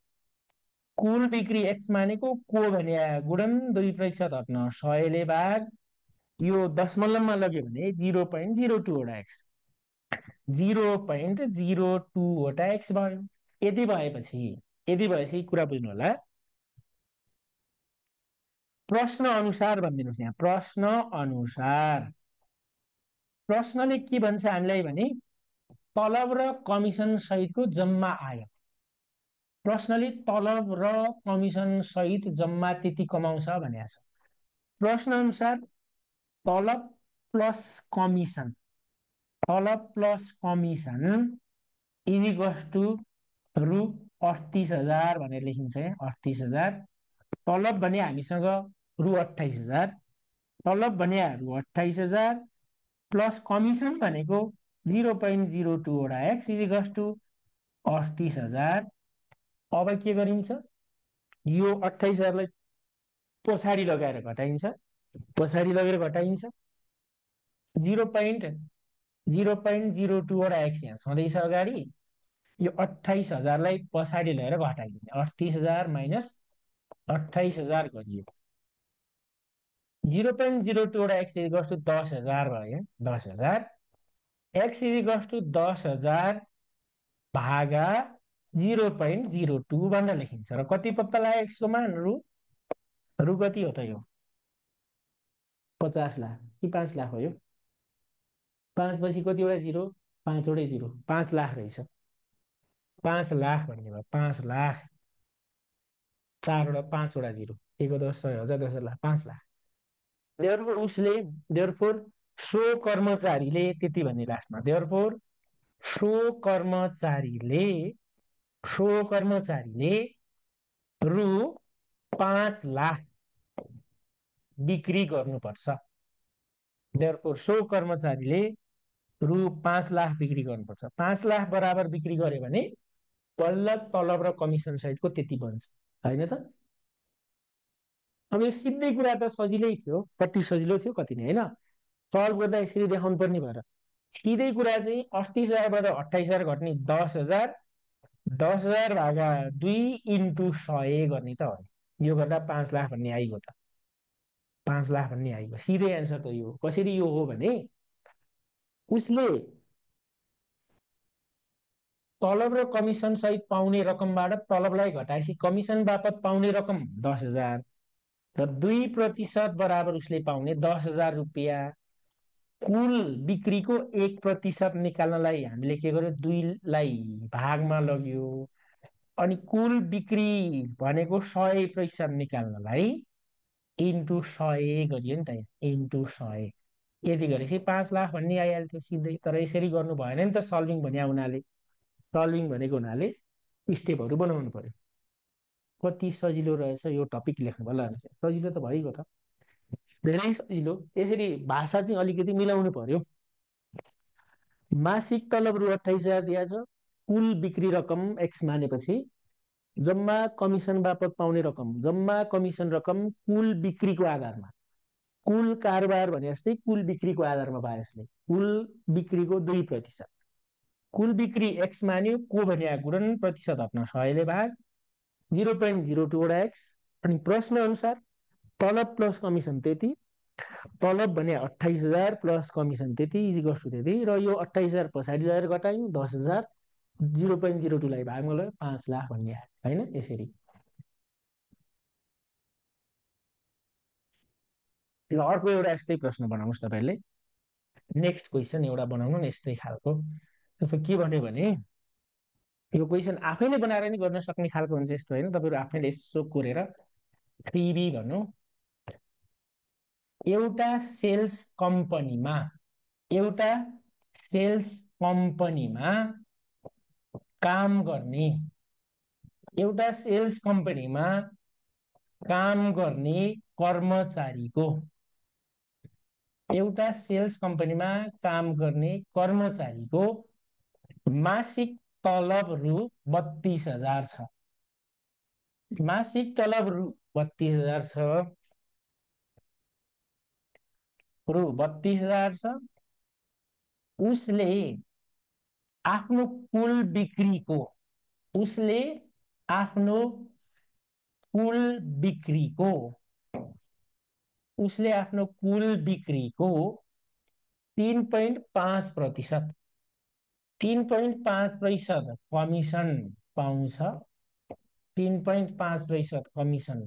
कुल बिक्री एक्स मानेको को भने गुणन 2% हट्न 100ले भाग यो दशमलवमा लग्यो भने 0.02 वटा एक्स 0.02 वटा एक्स भयो यति भएपछि कुरा बुझ्नु होला प्रश्न अनुसार भनिदिनुहोस् यहाँ प्रश्न अनुसार प्रश्नले के भन्छ हामीलाई भने तलब र कमिसन सहितको जम्मा आय प्रश्नले तलब र कमिसन सहित जम्मा त्यति कमाउँछ भनेको छ प्रश्न अनुसार तलब प्लस कमिसन तलब plus commission is equals to रु 38,000 भनेर लेखिन्छ। 38,000 तलब भने हामीसँग रु 28,000, तलब भने रु 28,000 प्लस कमिसन भनेको 0.02 वटा एक्स इज इक्वल्स टु 38,000। अब के गरिन्छ, यो 28,000लाई पछाडि लगाएर घटाइन्छ, पछाडि लगेर घटाइन्छ 0.02 वटा एक्स यहाँ छँदैछ अगाडि। यो 28,000लाई पछाडि लगेर घटाइदिने, 38,000 माइनस 28,000 गरियो 0.02 वटा एक्स इज इक्वल्स टु 10,000 भयो। 10,000 एक्स इज इक्वल्स टु 10,000 भागा 0.02 भनेर लेखिन्छ। र कति पत्ता लाग्यो एक्सको मान, रु कति हो त यो 50 लाख कि 5 लाख हो यो? 5 पछि कतिवटा जिरो? 5 वटै जिरो, 5 लाख रहेछ। 5 लाख भन्ने भयो, 5 लाख 4 वटा 5 वटा zero, 1 10 100 1000 10 lakh 5 lakh. Therefore so कर्मचारीले त्यति भन्ने लास्टमा, देयरफोर सो कर्मचारीले रु 5 लाख बिक्री गर्नुपर्छ। देयरफोर सो कर्मचारीले रु 5 लाख बिक्री गर्नुपर्छ। 5 लाख बराबर बिक्री गर्यो भने बल्ल तलब र कमिसन सहितको त्यति बन्छ, होइन त? अब यो सिधै कुरा त सजिलै थियो, कति सजिलो थियो कति नै, होइन? सल्भ गर्दा यसरी देखाउनु पर्ने भएर सिधै कुरा चाहिँ 38,000बाट 28,000 घट्ने 10,000, 10,000 भागा 2 इन्टु 100 गर्ने त हो। यो गर्दा 5 लाख भन्ने आइगयो त, 5 लाख भन्ने आइगयो। सिधै एन्सर त यो। कसरी यो हो भने उसले तलब र कमिसन सहित पाउने रकमबाट तलबलाई घटाएपछि कमिसन बापत पाउने रकम 10,000 र 2% बराबर उसले पाउने 10,000 रुपियाँ। कुल बिक्रीको 1% निकाल्नलाई हामीले के गर्यो, 2लाई भागमा लग्यो। अनि कुल बिक्री भनेको 100% निकाल्नलाई इन्टु 100 गरियो नि त, इन्टु 100। यति गरेपछि 5 लाख भन्ने आइहाल्थ्यो सिधै। तर यसरी गर्नु भएन नि त, सल्भिङ भनेको हुनाले स्टेपहरू बनाउनु पर्यो। कति सजिलो रहेछ यो टपिक लेख्नु होला, सजिलो त भइगयो त, धेरै सजिलो। यसरी भाषा चाहिँ अलिकति मिलाउनु पर्यो। मासिक तलब रु 28,000 दिएको छ, कुल बिक्री रकम एक्स मानेपछि जम्मा कमिसन बापत पाउने रकम, जम्मा कमिसन रकम कुल बिक्रीको आधारमा, कुल कारोबार भने जस्तै कुल बिक्रीको आधारमा पाए यसले, कुल बिक्रीको 2%। कुल बिक्री एक्स मान्यो, को भने गुणन प्रतिशत हट्न 100ले भाग 0.02 वटा एक्स। अनि प्रश्न अनुसार तलब प्लस कमिसन त्यति, तलब भने 28,000 प्लस कमिसन त्यति इज इक्वल्स टु त्यति। र यो 28,000 पछाडि लगेर घटायौँ, 10,000 0.02लाई भागमा लग्यो 5 लाख भन्ने आयो, होइन? यसरी। अर्को एउटा यस्तै प्रश्न बनाउनुहोस् तपाईँहरूले। नेक्स्ट क्वेसन एउटा बनाउनु न यस्तै खालको। त्यसो के भन्यो भने यो क्वेसन आफैले बनाएर नि गर्न सक्ने खालको हुन्छ, यस्तो होइन, तपाईँहरू आफैले यसो कोरेर 3B भन्नु। एउटा सेल्स कम्पनीमा काम गर्ने एउटा सेल्स कम्पनीमा काम गर्ने कर्मचारीको मासिक तलब रु 32,000 छ। मासिक तलब रु 32,000 छ, रु 32,000 छ। उसले आफ्नो कुल बिक्रीको उसले आफ्नो कुल बिक्रीको 3.5% 3.5% कमिसन पाउँछ, 3.5% कमिसन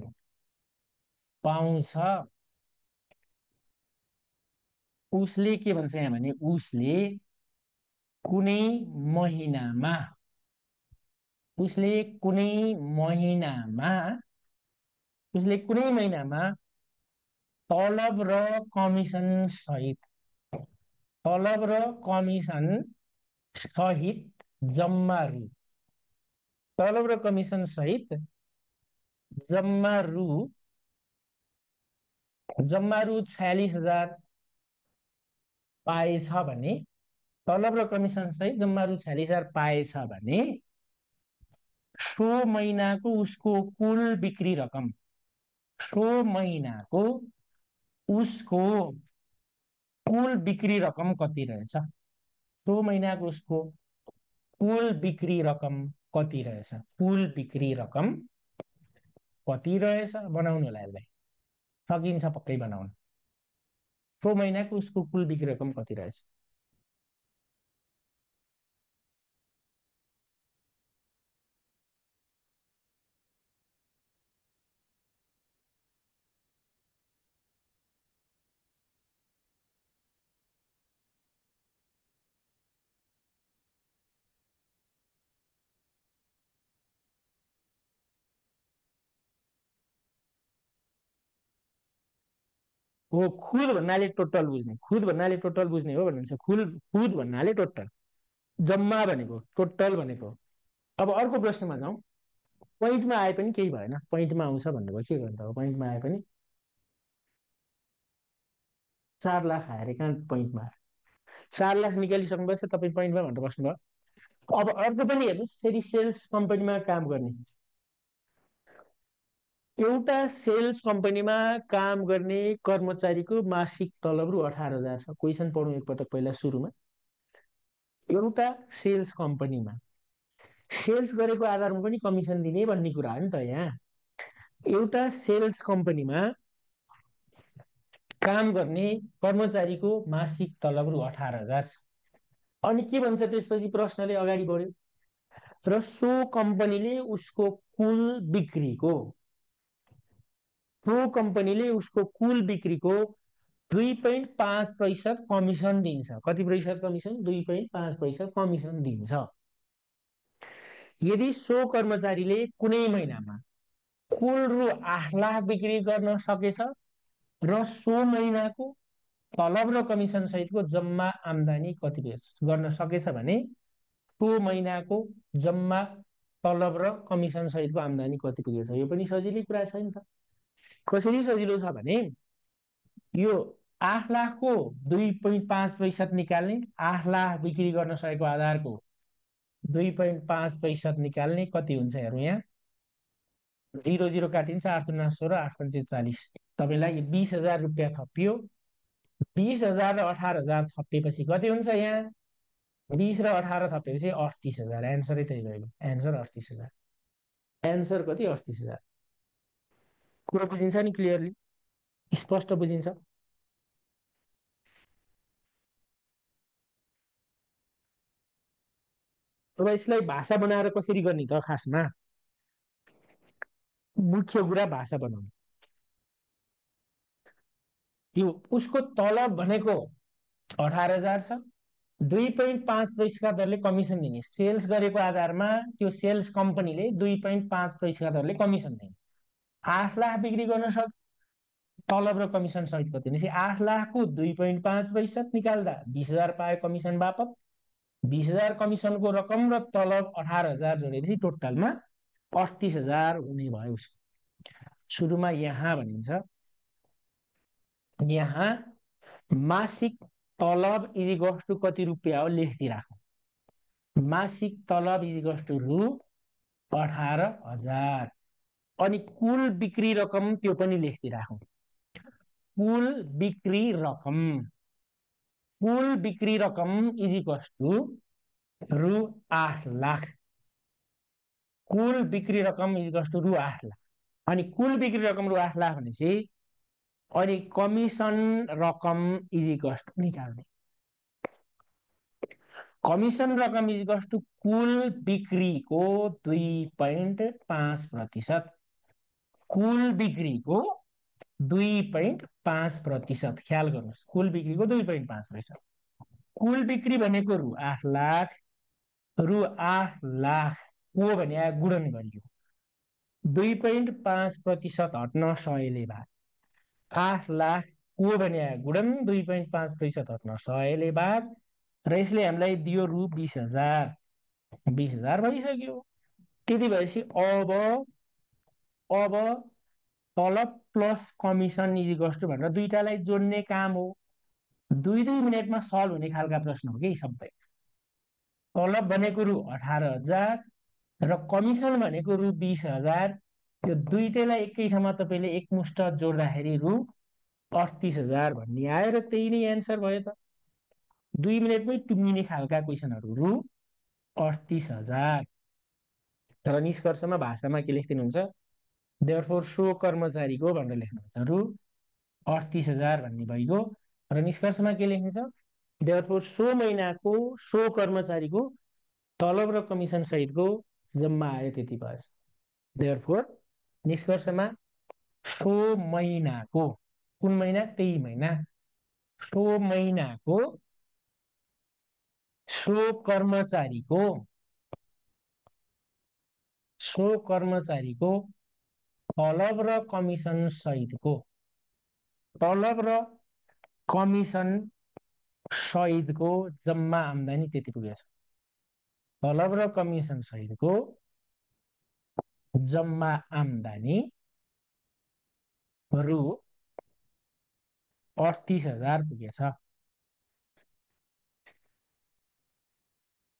पाउँछ। उसले के भन्छ यहाँ भने उसले कुनै महिनामा तलब र कमिसन तलब र कमिसन सहित जम्मा रु, तलब र कमिसन सहित जम्मा रु 46,000 पाएछ भने, तलब र कमिसन सहित जम्मा रु 46,000 पाएछ भने सो महिनाको उसको कुल बिक्री रकम, सो महिनाको उसको कुल बिक्री रकम कति रहेछ? सो महिनाको उसको कुल बिक्री रकम कति रहेछ? कुल बिक्री रकम कति रहेछ बनाउनु होला यसलाई। सकिन्छ पक्कै बनाउन। सो महिनाको उसको कुल बिक्री रकम कति रहेछ? हो, खुद भन्नाले टोटल बुझ्ने, खुद भन्नाले टोटल बुझ्ने हो भन्नुहुन्छ। खुद भन्नाले टोटल, जम्मा भनेको टोटल भनेको। अब अर्को प्रश्नमा जाउँ। पोइन्टमा आए पनि केही भएन, पोइन्टमा आउँछ भन्नुभयो, के गर्नु अब? पोइन्टमा आए पनि 4 लाख आएर कहाँ पोइन्टमा आयो? 4 लाख निकालिसक्नुभएछ तपाईँ, पोइन्टमा भनेर बस्नुभयो। अब अर्को पनि हेर्नुहोस्, फेरि सेल्स कम्पनीमा काम गर्ने, एउटा सेल्स कम्पनीमा काम गर्ने कर्मचारीको मासिक तलब रु 18,000 छ। क्वेसन पढौँ एकपटक पहिला सुरुमा। एउटा सेल्स कम्पनीमा सेल्स गरेको आधारमा पनि कमिसन दिने भन्ने कुरा हो नि त। यहाँ एउटा सेल्स कम्पनीमा काम गर्ने कर्मचारीको मासिक तलब रु 18,000 छ। अनि के भन्छ त्यसपछि? प्रश्नले अगाडि बढ्यो र सो कम्पनीले उसको कुल बिक्रीको, सो कम्पनीले उसको कुल बिक्रीको 2.5% कमिसन दिन्छ। कति प्रतिशत कमिसन? 2.5% कमिसन दिन्छ। यदि सो कर्मचारीले कुनै महिनामा कुल रु 8 लाख बिक्री गर्न सकेछ र सो महिनाको तलब र कमिसन सहितको जम्मा आम्दानी कति गर्न सकेछ भने सो महिनाको जम्मा तलब र कमिसन सहितको आम्दानी कति पुगेछ? यो पनि सजिलै कुरा छ नि त। कसरी सजिलो छ भने यो 8 लाखको 2.5% निकाल्ने, 8 लाख बिक्री गर्न सकेको आधारको 2.5% निकाल्ने, कति हुन्छ हेरौँ यहाँ। 0 0 काटिन्छ, 8 दुना 16, 8 पंचे 40। तपाईँलाई 20,000 रुपियाँ थपियो। 20,000 र 18,000 थपेपछि कति हुन्छ? यहाँ 20 र 18 थपेपछि 38,000। एन्सरै त्यही भयो, एन्सर 38,000। एन्सर कति? 38,000। कुरा बुझिन्छ नि? क्लियरली स्पष्ट बुझिन्छ? अब यसलाई भाषा बनाएर कसरी गर्ने त? खासमा मुख्य कुरा भाषा बनाउनु। यो उसको तलब भनेको 18,000 छ, 2.5% दरले कमिसन दिने। सेल्स गरेको आधारमा त्यो सेल्स कम्पनीले 2.5% दरले कमिसन दिने। 8 लाख बिक्री गर्न सक्छ, तलब र कमिसन सहित कति भनेपछि 8 लाखको 2.5% निकाल्दा 20,000 पायो कमिसन बापत। 20,000 कमिसनको रकम र तलब 18,000 जोडेपछि टोटलमा 38,000 हुने भयो उसको। सुरुमा यहाँ भनिन्छ, यहाँ मासिक तलब इजिकल्स टु कति रुपियाँ हो लेखिदिइराखौँ। मासिक तलब इजिकल्स टु रु 18,000। अनि कुल बिक्री रकम त्यो पनि लेखिदिइराखौँ। कुल बिक्री रकम, कुल बिक्री रकम इजिकल्स टु रु 8 लाख। कुल बिक्री रकम इजिकल्स टु रु 8 लाख। अनि कुल बिक्री रकम रु 8 लाख भनेपछि अनि कमिसन रकम इजिकल्स टु निकाल्ने। कमिसन रकम इजिकल्स टु कुल बिक्रीको 2.5%। कुल बिक्रीको 2.5%। ख्याल गर्नुहोस्, कुल बिक्रीको 2.5%। कुल बिक्री भनेको रु 8 लाख, रु 8 लाख को भने गुणन गरियो। 2.5% हट्न 100ले भयो, 8 लाख को भने गुणन 2.5% हट्न 100ले बाद र यसले हामीलाई दियो रु 20,000। 20,000 भइसक्यो। त्यति भएपछि अब अब तलब प्लस कमिसन इजिकल्स टु भनेर दुईटालाई जोड्ने काम हो। 2-2 मिनटमा सल्भ हुने खालका प्रश्न हो कि सबै। तलब भनेको रु 18,000 र कमिसन भनेको रु 20,000। यो दुईटैलाई एकै ठाउँमा तपाईँले एकमुष्ट जोड्दाखेरि रु 38,000 भन्ने आयो र त्यही नै एन्सर भयो त। 2 मिनटमै टुङ्गिने खालका क्वेसनहरू रु 38,000। तर निष्कर्षमा भाषामा के लेखिदिनुहुन्छ, देयरफोर सो कर्मचारीको भनेर लेख्नुहुन्छ रु 38,000 भन्ने भइगयो। र निष्कर्षमा के लेखिन्छ, देयरफोर सो महिनाको सो कर्मचारीको तलब र कमिसन सहितको जम्मा आयो त्यति भएछ। देयरफोर निष्कर्षमा सो महिनाको, कुन महिना, त्यही महिना, सो महिनाको सो कर्मचारीको तलब र कमिसन सहितको जम्मा आम्दानी त्यति पुगेछ। तलब र कमिसन सहितको जम्मा आम्दानी रु 38,000 पुगेछ।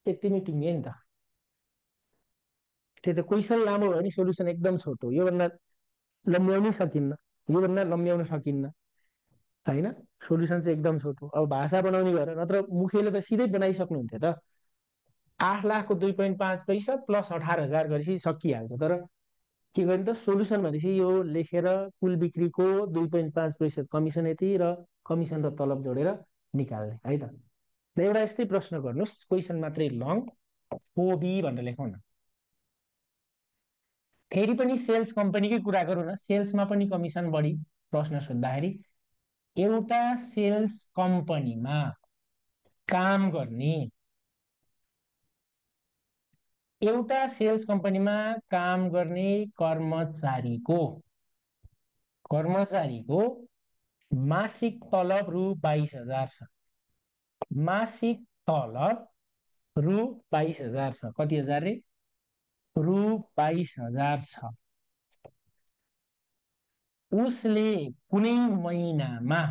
त्यति नै टुङ्गे नि त। त्यो त क्वेसन लामो भयो नि, सोल्युसन एकदम छोटो। योभन्दा लम्ब्याउनै सकिन्न, योभन्दा लम्ब्याउन सकिन्न होइन। सोल्युसन चाहिँ एकदम छोटो। अब भाषा बनाउने भएर, नत्र मुखेले त सिधै बनाइसक्नुहुन्थ्यो त। 8,00,000को 2.5% प्लस 18,000 गरेपछि सकिहाल्छ। तर के गर्ने त, सोल्युसन भनेपछि यो लेखेर कुल बिक्रीको 2.5% कमिसन यति र कमिसन र तलब जोडेर निकाल्ने है त। एउटा यस्तै प्रश्न गर्नुहोस्, क्वेसन मात्रै लङ, ओबी भनेर लेखौँ न। फेरि पनि सेल्स कम्पनीकै कुरा गरौँ न, सेल्समा पनि कमिसन बढी प्रश्न सोद्धाखेरि एउटा सेल्स कम्पनीमा काम गर्ने कर्मचारीको मासिक तलब रु 22,000 छ। मासिक तलब रु 22,000 छ। कति हजार रे? रु 22,000 छ। उसले कुनै महिनामा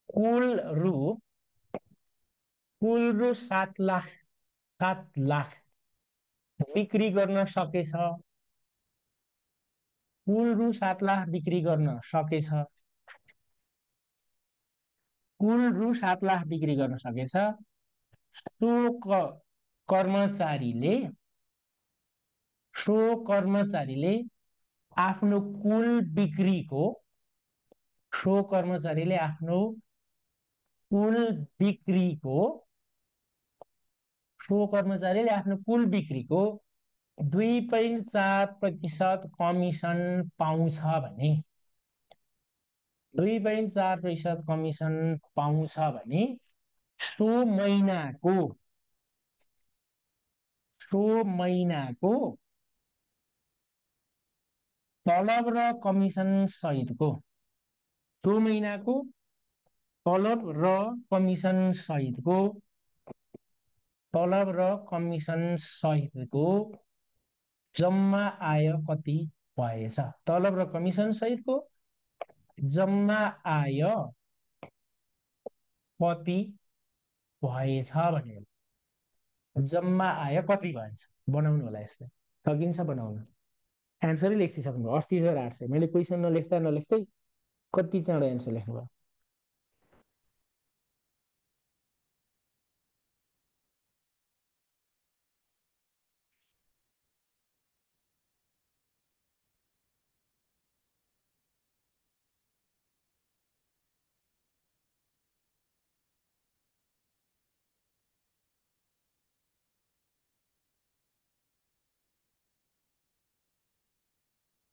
कुल रु 7,00,000 बिक्री गर्न सकेछ। कुल रु 7,00,000 बिक्री गर्न सकेछ। सो कर्मचारीले आफ्नो कुल बिक्रीको सो कर्मचारीले आफ्नो कुल बिक्रीको 2.4% कमिसन पाउँछ भने 2.4% कमिसन पाउँछ भने सो महिनाको तलब र कमिसन सहितको जम्मा आय कति भएछ। तलब र कमिसन सहितको जम्मा आय कति भएछ भनेर, जम्मा आय कति भएछ बनाउनु होला। यसलाई सकिन्छ बनाउन। एन्सरै लेखिसक्नु 38,800। मैले क्वेसन नलेख्दै कति चाँडो एन्सर लेख्नुभयो।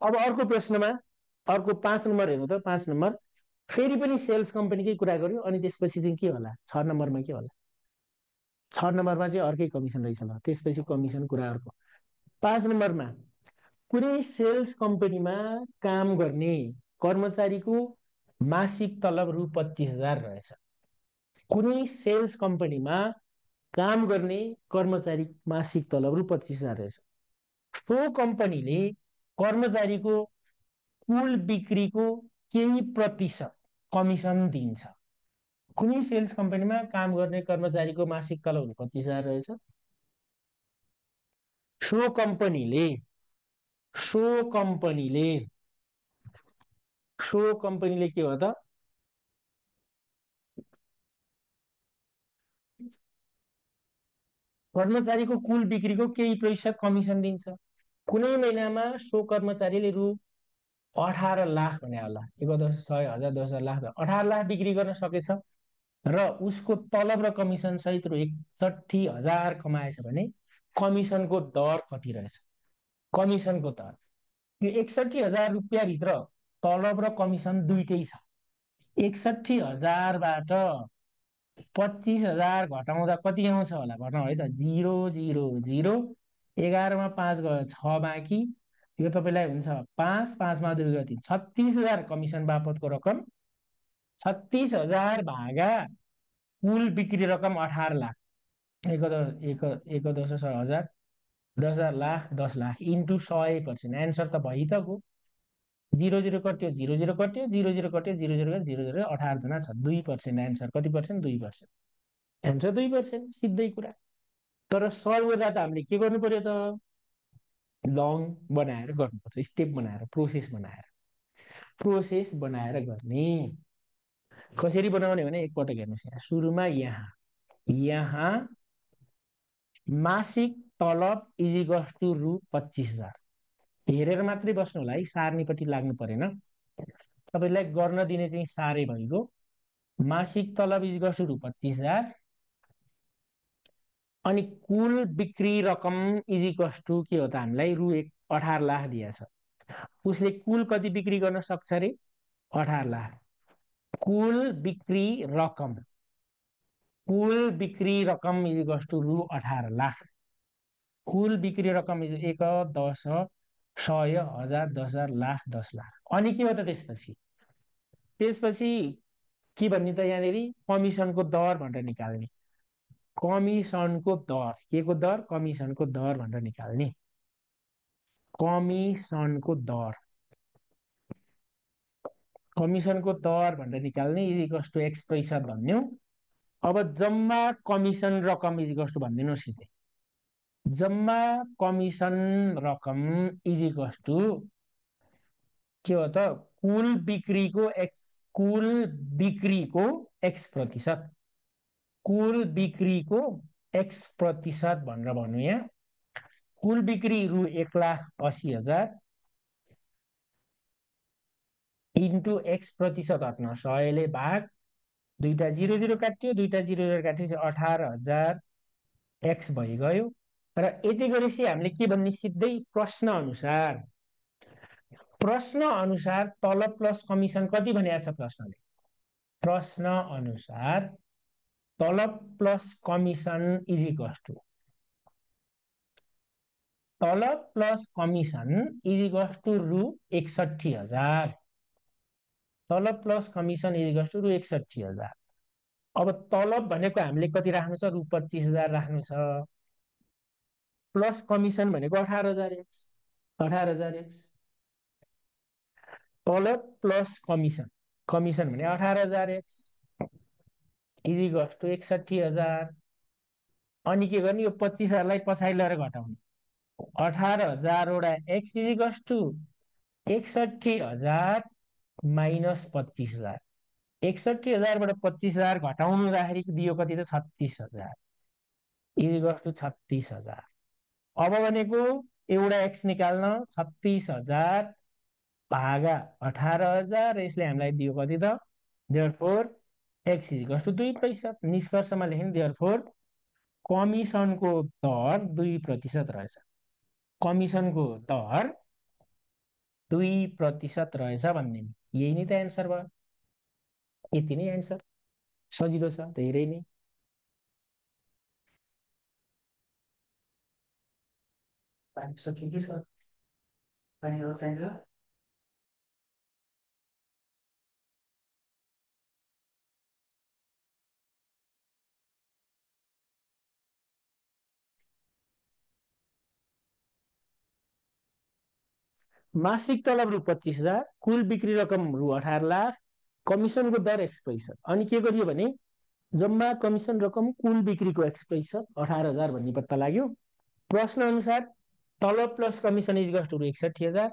अब अर्को प्रश्नमा, अर्को 5 नम्बर हेर्नु त। 5 नम्बर फेरि पनि सेल्स कम्पनीकै कुरा गर्यो। अनि त्यसपछि चाहिँ के होला? 6 नम्बरमा के होला? 6 नम्बरमा चाहिँ अर्कै कमिसन रहेछ ल। त्यसपछि कमिसन कुरा अर्को। 5 नम्बरमा कुनै सेल्स कम्पनीमा काम गर्ने कर्मचारीको मासिक तलब रु 25,000 रहेछ। कुनै सेल्स कम्पनीमा काम गर्ने कर्मचारी मासिक तलब रु 25,000 रहेछ। सो कम्पनीले कर्मचारीको कुल बिक्रीको केही प्रतिशत कमिसन दिन्छ। कुनै सेल्स कम्पनीमा काम गर्ने कर्मचारीको मासिक तलब 25,000 रहेछ। सो कम्पनीले सो कम्पनीले सो कम्पनीले के हो त, कर्मचारीको कुल बिक्रीको केही प्रतिशत कमिसन दिन्छ। कुनै महिनामा सो कर्मचारीले रु 18 लाख भने होला, 1,00,000, 10,000, 10,000, 18 लाख बिक्री गर्न सकेछ र उसको तलब र कमिसन सहित रु 61,000 कमाएछ भने कमिसनको दर कति रहेछ? कमिसनको दर यो 61,000 रुपियाँभित्र तलब र कमिसन दुइटै छ। 61,000बाट 25,000 घटाउँदा कति आउँछ होला भनौँ है त? 0,0,0, 11मा 5 गयो 6 बाँकी, यो तपाईँलाई हुन्छ 5, 5मा 2 गयो 3, 36,000 कमिसन बापतको रकम। 36,000 भागा कुल बिक्री रकम 18 लाख, एक दस 1,000, 10,000 लाख, 10 लाख इन्टु 100%। एन्सर त भइ त गयो। 0,0 कट्यो 0,0 कट्यो 0,0 कट्यो 0,0 0,0, 18 दुना 6, 2%। एन्सर कति पर्सेन्ट? 2%। एन्सर 2%, सिधै कुरा। तर सल्भ गर्दा त हामीले के गर्नु पर्यो त? लङ बनाएर गर्नुपर्छ, स्टेप बनाएर, प्रोसेस बनाएर गर्ने। कसरी बनाउने भने एकपटक हेर्नुहोस्, यहाँ सुरुमा यहाँ मासिक तलब इजिकल्स टु रु 25,000। हेरेर मात्रै बस्नु होला है, सार्नेपट्टि लाग्नु परेन। तपाईँलाई गर्न दिने चाहिँ सारे भइगयो। मासिक तलब इजिकल्स टु रु 25,000 अनि कुल बिक्री रकम इजिकल्स टु के हो त? हामीलाई रु 18 लाख दिएछ। उसले कुल कति बिक्री गर्न सक्छ अरे? 18 लाख। कुल बिक्री रकम इजिकल्स टु रु 18 लाख। कुल बिक्री रकम इज 1, 10, 100, 1000, 10,000, लाख, 10 लाख। अनि के हो त त्यसपछि के भन्ने त यहाँनिर? कमिसनको दर भनेर निकाल्ने। कमिसनको दर, के को दर? कमिसनको दर भनेर निकाल्ने। कमिसनको दर भनेर निकाल्ने इजिकल्स टु X प्रतिशत भन्यो। अब जम्मा कमिसन रकम इजिकल्स टु भनिदिनु सिधै। जम्मा कमिसन रकम इजिकल्स टु के हो त? कुल बिक्रीको X प्रतिशत। कुल बिक्रीको X प्रतिशत भनेर भन्नु। यहाँ कुल बिक्री रु 1,80,000 इन्टु X प्रतिशत हट्न 100ले भाग, दुईटा 0,0 काट्यो, दुईटा 0,0 काट्यो 18,000 X भइगयो। र यति गरेपछि हामीले के भन्ने? सिधै प्रश्न अनुसार तलब प्लस कमिसन कति भनेको छ प्रश्नले? प्रश्न अनुसार तलब प्लस कमिसन इजिकल्स टु रु 61,000। तलब प्लस कमिसन इजिकल्स टु रु 61,000। अब तलब भनेको हामीले कति राख्नु छ? रु 25,000 राख्नु छ। प्लस कमिसन भनेको 18,000 X। 18,000 X। तलब प्लस कमिसन भने 18,000 X इजिकल्स टु 61,000। अनि के गर्ने? यो 25,000लाई पछाडि लगेर घटाउने। 18,000 वटा X इजिकल्स टु 61,000 माइनस 25,000। 61,000बाट 25,000 घटाउनु हुँदाखेरि दियो कति त? 36,000 इजिकल्स टु 36,000। अब भनेको एउटा X निकाल्न 36,000 भागा 18,000, यसले हामीलाई दियो कति त? Therefore X equals to 2%। निष्कर्षमा लेख्ने देयरफोर कमिसनको दर 2% रहेछ। कमिसनको दर 2% रहेछ भन्ने, यही नै त एन्सर भयो। यति नै एन्सर, सजिलो छ धेरै नै। पानी सक्यो के छ पानीहरू चाहिन्छ मासिक तलब रु 25,000 कुल बिक्री रकम रु 18 लाख कमिसनको दर X%। अनि के गरियो भने जम्मा कमिसन रकम कुल बिक्रीको X%, 18,000 भन्ने पत्ता लाग्यो। प्रश्न अनुसार तलब plus commission is to 61,000,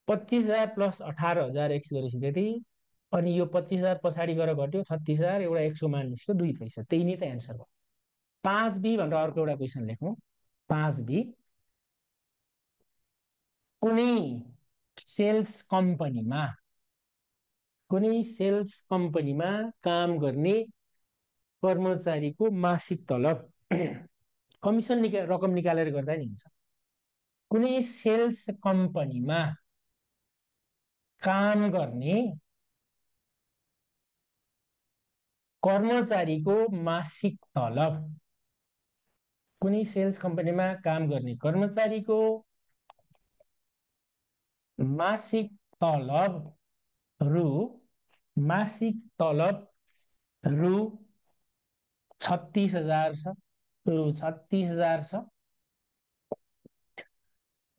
25,000 plus 18,000 x गरेपछि त्यति, अनि यो 25,000 पछाडि गएर घट्यो 36,000, एउटा एक्सको मान निस्क्यो 2%। त्यही नै त एन्सर भयो। 5B भनेर अर्को एउटा क्वेसन लेखौँ। 5B, कुनै सेल्स कम्पनीमा काम गर्ने कर्मचारीको मासिक तलब कमिसन रकम निकालेर गर्दा नि हुन्छ। कुनै सेल्स कम्पनीमा काम गर्ने कर्मचारीको मासिक तलब, कुनै सेल्स कम्पनीमा काम गर्ने कर्मचारीको मासिक तलब रु मासिक तलब रु 36,000 छ। रु 36,000 छ।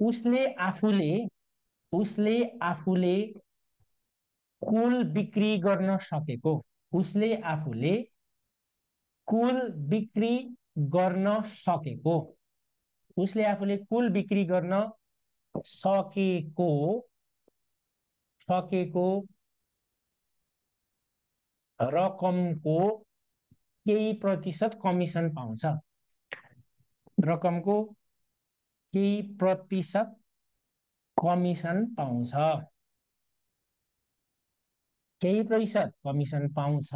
उसले आफूले कुल बिक्री गर्न सकेको उसले आफूले कुल बिक्री गर्न सकेको उसले आफूले कुल बिक्री गर्न सकेको सकेको रकमको केही प्रतिशत कमिसन पाउँछ। रकमको केही प्रतिशत कमिसन पाउँछ। केही प्रतिशत कमिसन पाउँछ।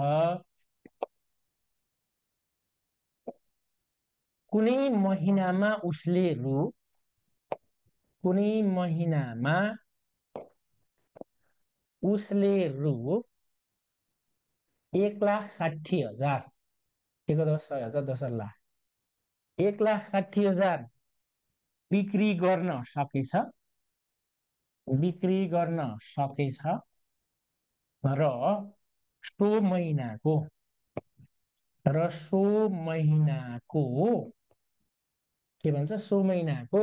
कुनै महिनामा उसले कुनै महिनामा उसले रु 1,60,000 एक 10,000 10,00,000 1,60,000 बिक्री गर्न सकेछ र सो महिनाको के भन्छ, सो महिनाको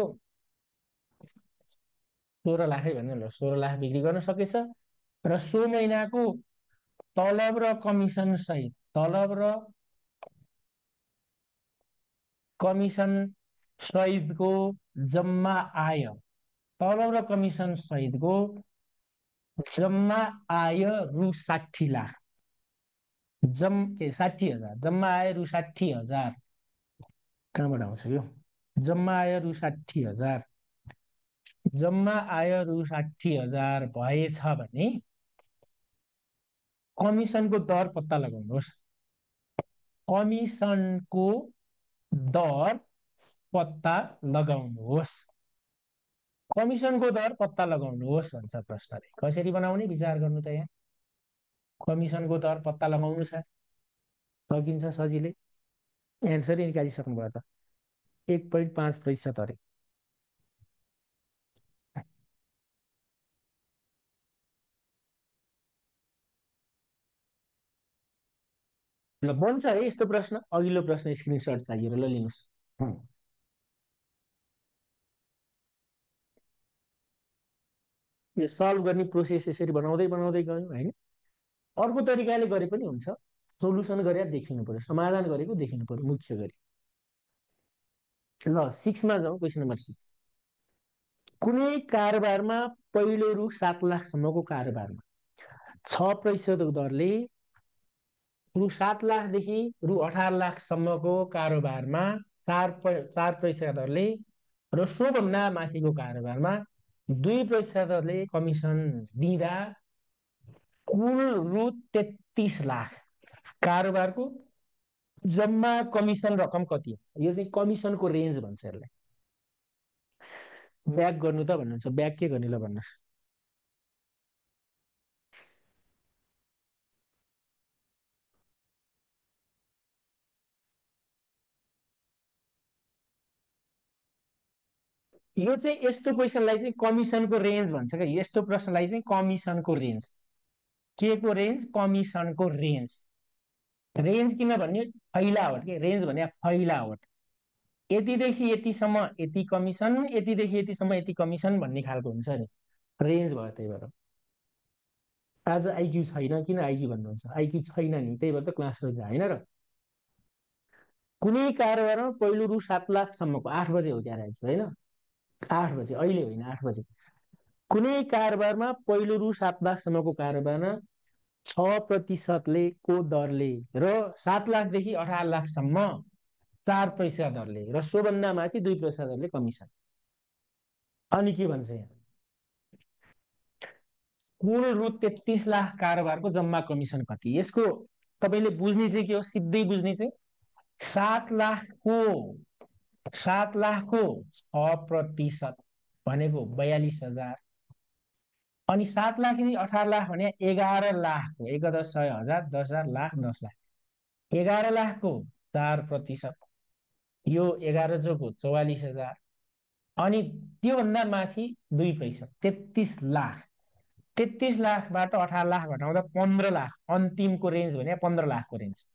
16 लाखै भन्नु ल, 16 लाख बिक्री गर्न सकेछ र सो महिनाको तलब र कमिसन सहितको जम्मा आय, तलब र कमिसन सहितको जम्मा आय रु 60,00,000, 60,000 जम्मा आय रु 60,000। कहाँबाट आउँछ यो? जम्मा आय रु 60,000, जम्मा आय रु 60,000 भएछ भने कमिसनको दर पत्ता लगाउनुहोस्। कमिसनको दर पत्ता लगाउनुहोस्। कमिसनको दर पत्ता लगाउनुहोस् भन्छ प्रश्नले। कसरी बनाउने विचार गर्नु त यहाँ। कमिसनको दर पत्ता लगाउनु छ, सकिन्छ सजिलै। एन्सरै निकालिसक्नुभयो त, 1.5% अरे। ल बन्छ है यस्तो प्रश्न। अघिल्लो प्रश्न स्क्रिनसट चाहिएर ल लिनुहोस्। यो सल्भ गर्ने प्रोसेस यसरी बनाउँदै बनाउँदै गयो होइन। अर्को तरिकाले गरे पनि हुन्छ। सोल्युसन गरेर देखिनु पर्यो, समाधान गरेको देखिनु पर्यो मुख्य गरी। ल 6मा जाउँ। Question number 6। कुनै कारोबारमा पहिलो रु 7,00,000सम्मको कारोबारमा 6% दरले रु 7,00,000देखि रु 18,00,000सम्मको कारोबारमा 4% दरले र सोभन्दा माथिको कारोबारमा 2% दरले कमिसन दिँदा कुल रु 33,00,000 कारोबारको जम्मा कमिसन रकम कति हुन्छ? यो चाहिँ कमिसनको रेन्ज भन्छ यसलाई। ब्याक गर्नु त भन्नुहुन्छ, ब्याक के गर्ने ल भन्नुहोस्। यो चाहिँ यस्तो क्वेसनलाई चाहिँ कमिसनको रेन्ज भन्छ क्या। यस्तो प्रश्नलाई चाहिँ कमिसनको रेन्ज। के को रेन्ज? कमिसनको रेन्ज। रेन्ज किन भन्ने? फैलावट के रेन्ज भने फैलावट। यतिदेखि यतिसम्म यति कमिसन, यतिदेखि यतिसम्म यति कमिसन भन्ने खालको हुन्छ नि, रेन्ज भयो। त्यही भएर आज आइक्यू छैन। किन आइक्यू भन्नुहुन्छ? आइक्यू छैन नि, त्यही भएर त क्लास रोज्दा होइन र। कुनै कारोबारमा पहिलो रु 7 लाखसम्मको 8 बजे हो क्या आइक्यू होइन? 8 बजे, अहिले होइन, 8 बजे। कुनै कारोबारमा पहिलो रु 7 लाखसम्मको कारोबारमा 6%ले को दरले र 7 लाखदेखि 18 लाखसम्म 4% दरले र सोभन्दा माथि 2% दरले कमिसन। अनि के भन्छ यहाँ? कुल रु 33 लाख कारोबारको जम्मा कमिसन कति? यसको तपाईँले बुझ्ने चाहिँ के हो? सिधै बुझ्ने चाहिँ 7 लाखको 6% भनेको 42,000। अनि 7 लाखदेखि 18 लाख भने 11 लाखको 1,10,000 10,000 लाख 10 लाख 11 लाखको 4%। यो 11 चोको 44,000। अनि त्योभन्दा माथि 2%, 33 लाख। 33 लाखबाट 18 लाख घटाउँदा 15 लाख। अन्तिमको रेन्ज भने 15 लाखको रेन्ज।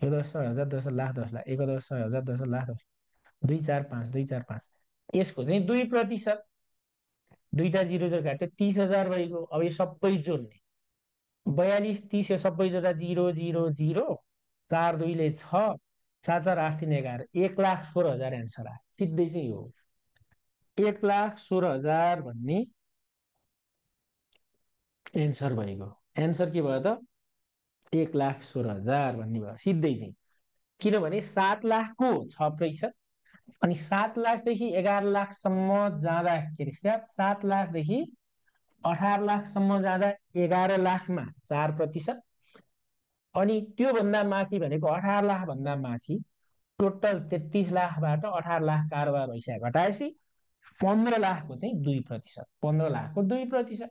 1,10,000 10,000 लाख 10 लाख 1,10,000 10,000 लाख 10 2 4 5 2 4 5। यसको चाहिँ 2%। दुईटा जिरो जिरो काट्यो 30,000 भइगयो। अब यो सबै जोड्ने 42 30 यो सबै जोड्दा 0 0 0। 4 2ले 6 4 4 8 3 11 1,16,000 एन्सर आयो। सिधै चाहिँ यो 1,16,000 भन्ने एन्सर भइगयो। एन्सर के भयो त? 1,16,000 भन्ने भयो सिधै चाहिँ। किनभने 7 लाखको 6%, अनि 7 लाखदेखि 11 लाखसम्म जाँदाखेरि 7 लाखदेखि 18 लाखसम्म जाँदा 11 लाखमा 4%। अनि त्योभन्दा माथि भनेको 18 लाखभन्दा माथि टोटल 33 लाखबाट 18 लाख कारोबार भइसक्यो घटाएपछि 15 लाखको चाहिँ 2%। 15 लाखको 2%।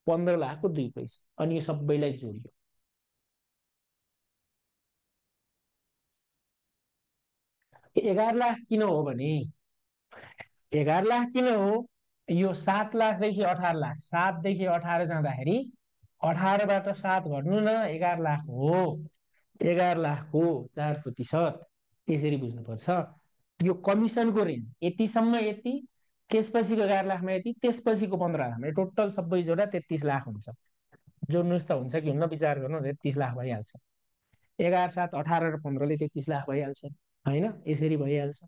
15 लाखको 2%। अनि यो सबैलाई जोडियो। 11 लाख किन हो भने 11 लाख किन हो? यो 7 लाखदेखि 18 लाख, 7देखि 18 जाँदाखेरि 18बाट 7 घट्नु न, 11 लाख हो। 11 लाख हो 4%। त्यसरी बुझ्नुपर्छ। यो कमिसनको रेन्ज यतिसम्म यति, त्यसपछिको 11 लाखमा यति, त्यसपछिको 15 लाखमा टोटल सबै जोडा 33 लाख हुन्छ। जोड्नुहोस् त हुन्छ कि हुन्न विचार गर्नु। 33 लाख भइहाल्छ। 11 7 18 र 15ले 33 लाख भइहाल्छ होइन? यसरी भइहाल्छ।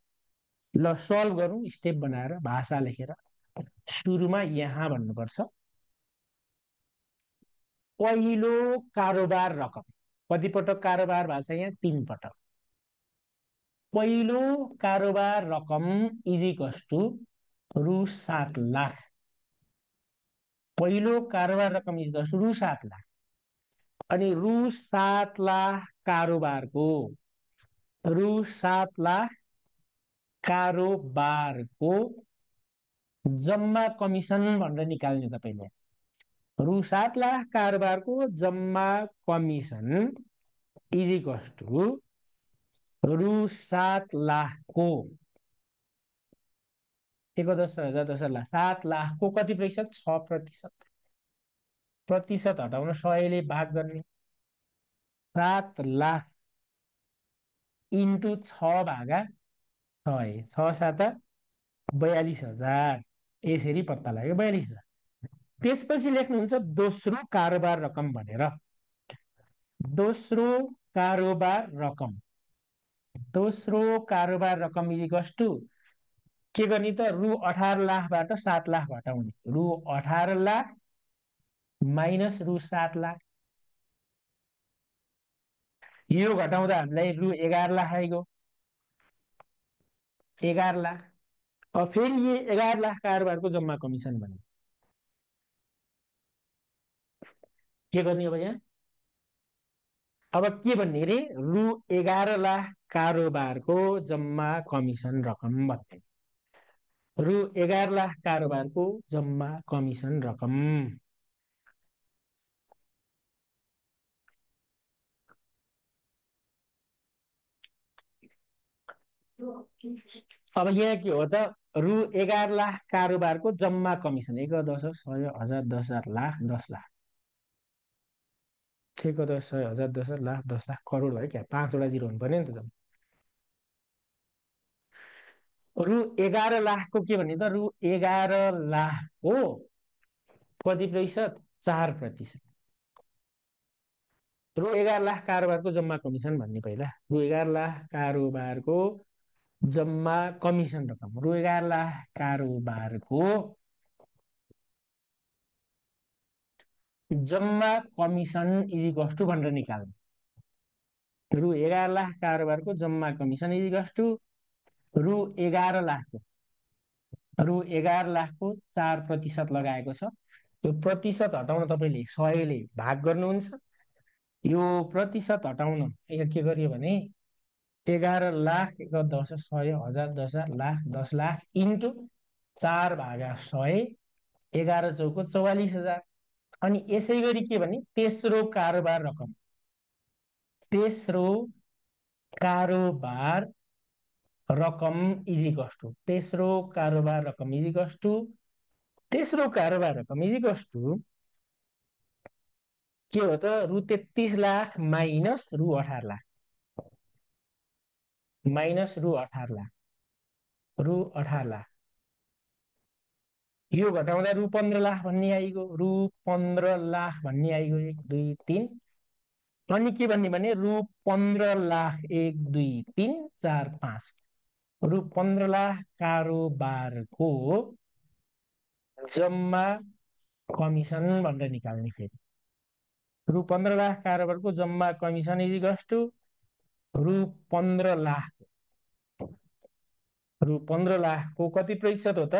ल सल्भ गरौँ स्टेप बनाएर भाषा लेखेर। सुरुमा यहाँ भन्नुपर्छ पहिलो कारोबार रकम। कति पटक कारोबार भएको छ यहाँ? 3 पटक। पहिलो कारोबार रकम इज इक्वल्स टु रु 7 लाख। पहिलो कारोबार रकम इज इक्वल्स टु रु 7 लाख। अनि रु 7 लाख कारोबारको रु 7 लाख कारोबारको जम्मा कमिसन भनेर निकाल्ने तपाईँले। रु 7 लाख कारोबारको जम्मा कमिसन इज इक्वल्स टु रु 7 लाखको 1,10,000 10,000 7 लाखको कति प्रतिशत? 6%। प्रतिशत हटाउन 100ले भाग गर्ने। 7 लाख इन्टु 6 भागा 6 6 7 42,000। यसरी पत्ता लाग्यो 42,000। त्यसपछि लेख्नुहुन्छ दोस्रो कारोबार रकम भनेर। दोस्रो कारोबार रकम। दोस्रो कारोबार रकम इज इक्वल्स टु के गर्ने त? रु 18 लाखबाट 7 लाख घटाउने। रु 18 लाख माइनस रु 7 लाख। यो घटाउँदा हामीलाई रु 11 लाख आइगयो। 11 लाख। अब फेरि यो 11 लाख कारोबारको जम्मा कमिसन भने के गर्ने अब यहाँ? अब के भन्ने रे? रु 11 लाख कारोबारको जम्मा कमिसन रकम भन्ने। रु 11 लाख कारोबारको जम्मा कमिसन रकम। अब यहाँ के हो त? रु 11 लाख कारोबारको जम्मा कमिसन, 1 10 100 1000 1000 लाख 10 लाख, 1 10 100 1000 10 लाख 10 लाख करोड भयो क्या, 5वटा जिरो हुनु पर्ने नि त। रु 11 लाखको के भन्ने त, रु 11 लाखको कति प्रतिशत, 4%। रु 11 लाख कारोबारको जम्मा कमिसन भन्ने पहिला, रु 11 लाख कारोबारको जम्मा कमिसन रकम, रु 11 लाख कारोबारको जम्मा कमिसन इज इक्वल्स टु भनेर निकाल्नु। रु 11 लाख कारोबारको जम्मा कमिसन इज इक्वल्स टु रु 11 लाखको, रु 11 लाखको 4% लगाएको छ। यो प्रतिशत हटाउन तपाईँले 100ले भाग गर्नुहुन्छ। यो प्रतिशत हटाउन के गरियो भने 11 लाख 1 10 100 1000 10 लाख 10 लाख इन्टु 4/100, 11 चौको 44,000। अनि यसै गरी के भने तेस्रो कारोबार रकम, तेस्रो कारोबार रकम इज इक्वल्स टु, तेस्रो कारोबार रकम इज इक्वल्स टु, तेस्रो कारोबार रकम इज इक्वल्स टु के हो त, रु 33 लाख माइनस रु 18 लाख, माइनस रु 18 लाख, रु 18 लाख। यो घटाउँदा रु 15 लाख भन्ने आइगयो, रु 15 लाख भन्ने आइगयो, 1 2 3। अनि के भन्ने भने रु 15 लाख 1 2 3 4 5, रु 15 लाख कारोबारको जम्मा कमिसन भनेर निकाल्ने। फेरि रु 15 लाख कारोबारको जम्मा कमिसन इज इक्वल्स टु रु 15 लाख, रु 15 लाखको कति प्रतिशत हो त,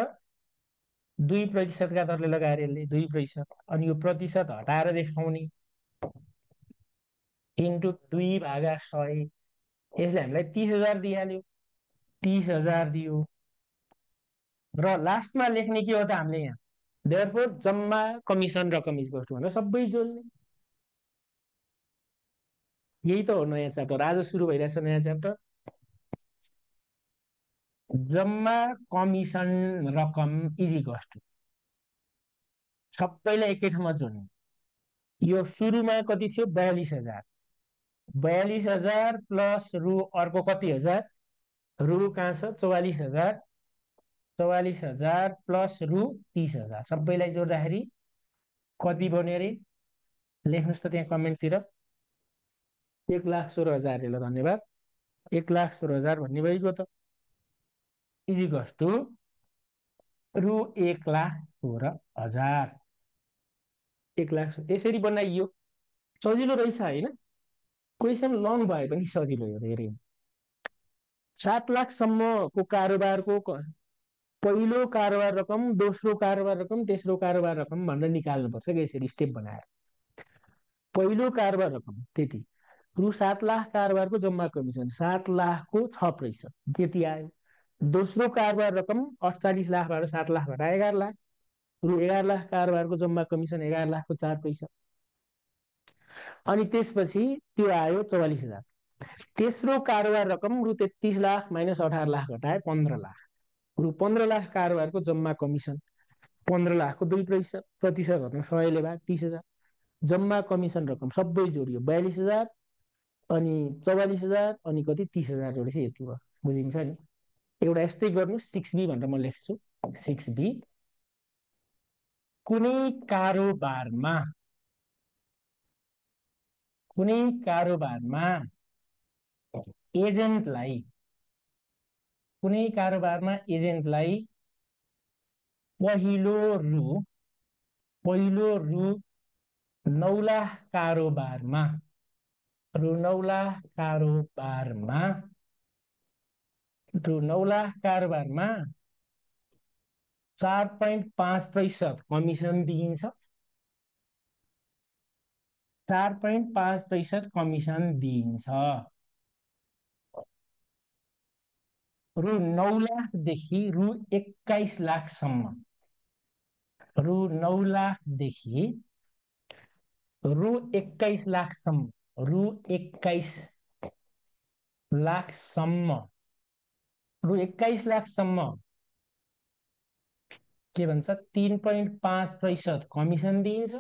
2% का दरले लगाएर यसले 2%, अनि यो प्रतिशत हटाएर देखाउने इन्टु 2/100, यसले हामीलाई 30,000 दिइहाल्यो, 30,000 दियो। र लास्टमा लेख्ने के हो त हामीले यहाँ, देयरफोर जम्मा कमिसन रकम इज इक्वल्स टु भनेर सबै जोड्ने। यही त हो नयाँ च्याप्टर, आज सुरु भइरहेछ नयाँ च्याप्टर। जम्मा कमिसन रकम इज इक्वल्स टु, सबैलाई एकै ठाउँमा जोड्ने। यो सुरुमा कति थियो, 42,000, 42,000 प्लस रु अर्को कति हजार, रु कहाँ छ 44,000, 44,000 प्लस रु 30,000, सबैलाई जोड्दाखेरि कति बन्यो अरे, लेख्नुहोस् त त्यहाँ कमेन्टतिर। 1,16,000, ल धन्यवाद, 1,16,000 भन्ने भइगयो त, इज इक्वल्स टु रु 1,16,000, 1,00,000 यसरी बनाइयो। सजिलो रहेछ होइन, क्वेसन लङ भए पनि सजिलो हो धेरै। 7,00,000सम्मको कारोबारको पहिलो कारोबार रकम, दोस्रो कारोबार रकम, तेस्रो कारोबार रकम भनेर निकाल्नुपर्छ कि यसरी स्टेप बनाएर। पहिलो कारोबार रकम त्यति, रु 7,00,000 कारोबारको जम्मा कमिसन 7,00,000को 6%, त्यति आयो। दोस्रो कारोबार रकम 48,00,000बाट 7,00,000 घटा 11,00,000, रु 11,00,000 कारोबारको जम्मा कमिसन 11,00,000को 4%। अनि त्यसपछि त्यो आयो 44,000। तेस्रो कारोबार रकम रु 33,00,000 माइनस 18,00,000 घटाए 15,00,000, रु 15,00,000 कारोबारको जम्मा कमिसन 15,00,000को 2% घट्नु 100ले भाग 30,000, जम्मा कमिसन रकम सबै जोडियो 42,000 अनि 44,000 अनि कति 30,000 जोडेपछि यति भयो, बुझिन्छ नि। एउटा यस्तै गर्नु 6B भनेर म लेख्छु। 6B, कुनै कारोबारमा एजेन्टलाई, कुनै कारोबारमा एजेन्टलाई पहिलो रु 9,00,000 कारोबारमा, रु 9,00,000 कारोबारमा 4.5% कमिसन दिइन्छ, 4.5% कमिसन दिइन्छ। रु 9,00,000देखि रु 21,00,000सम्म, रु 9,00,000देखि रु 21,00,000सम्म, रु 21,00,000सम्म, रु 21,00,000सम्म के भन्छ 3.5% कमिसन दिइन्छ।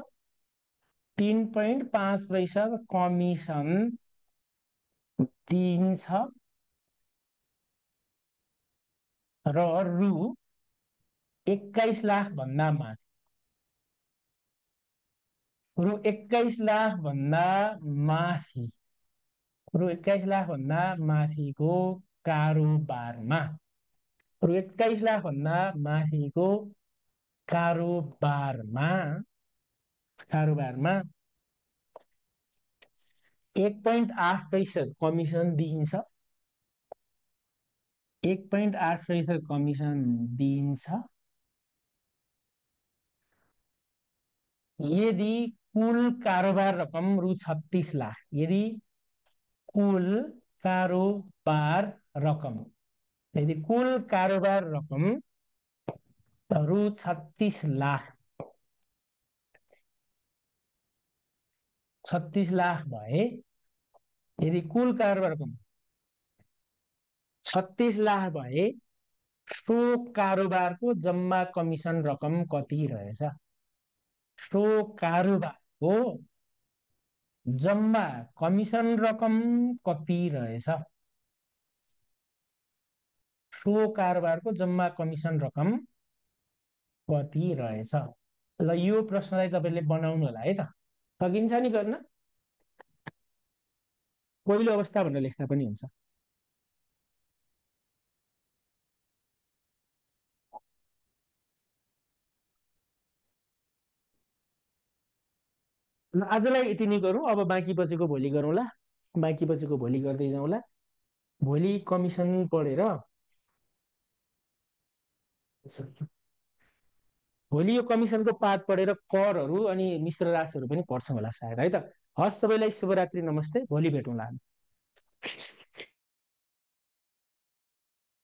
3.5% कमिसन दिइन्छ र रु 21 लाख भन्दा माथि, रु 21 लाख भन्दा माथि, रु 21 लाख भन्दा माथिको कारोबारमा, रु 21 लाख भन्दा माथिको कारोबारमा, कारोबारमा 1.8% कमिसन दिइन्छ। 1.8% कमिसन दिइन्छ यदि कुल कारोबार रकम रु 36 लाख, यदि कुल कारोबार रकम, यदि कुल कारोबार रकम रु 36 लाख, 36 लाख भए, यदि कुल कारोबार रकम 36 लाख भए सो कारोबारको जम्मा कमिसन रकम कति रहेछ? सो कारोबारको जम्मा कमिसन रकम कति रहेछ? सो कारोबारको जम्मा कमिसन रकम कति रहेछ? ल यो प्रश्नलाई तपाईँले बनाउनु होला है त। सकिन्छ नि गर्न? पहिलो अवस्था भनेर लेख्दा पनि हुन्छ। आजलाई यति नै गरौँ, अब बाँकी बचेको भोलि गरौँला। बाँकी बचेको भोलि गर्दै जाउँला। भोलि कमिसन पढेर, भोलि यो कमिसनको पाठ पढेर करहरू अनि मिश्र राशिहरू पनि पढ्छौँ होला सायद है त। हस्, सबैलाई शुभरात्रि, नमस्ते, भोलि भेटौँला।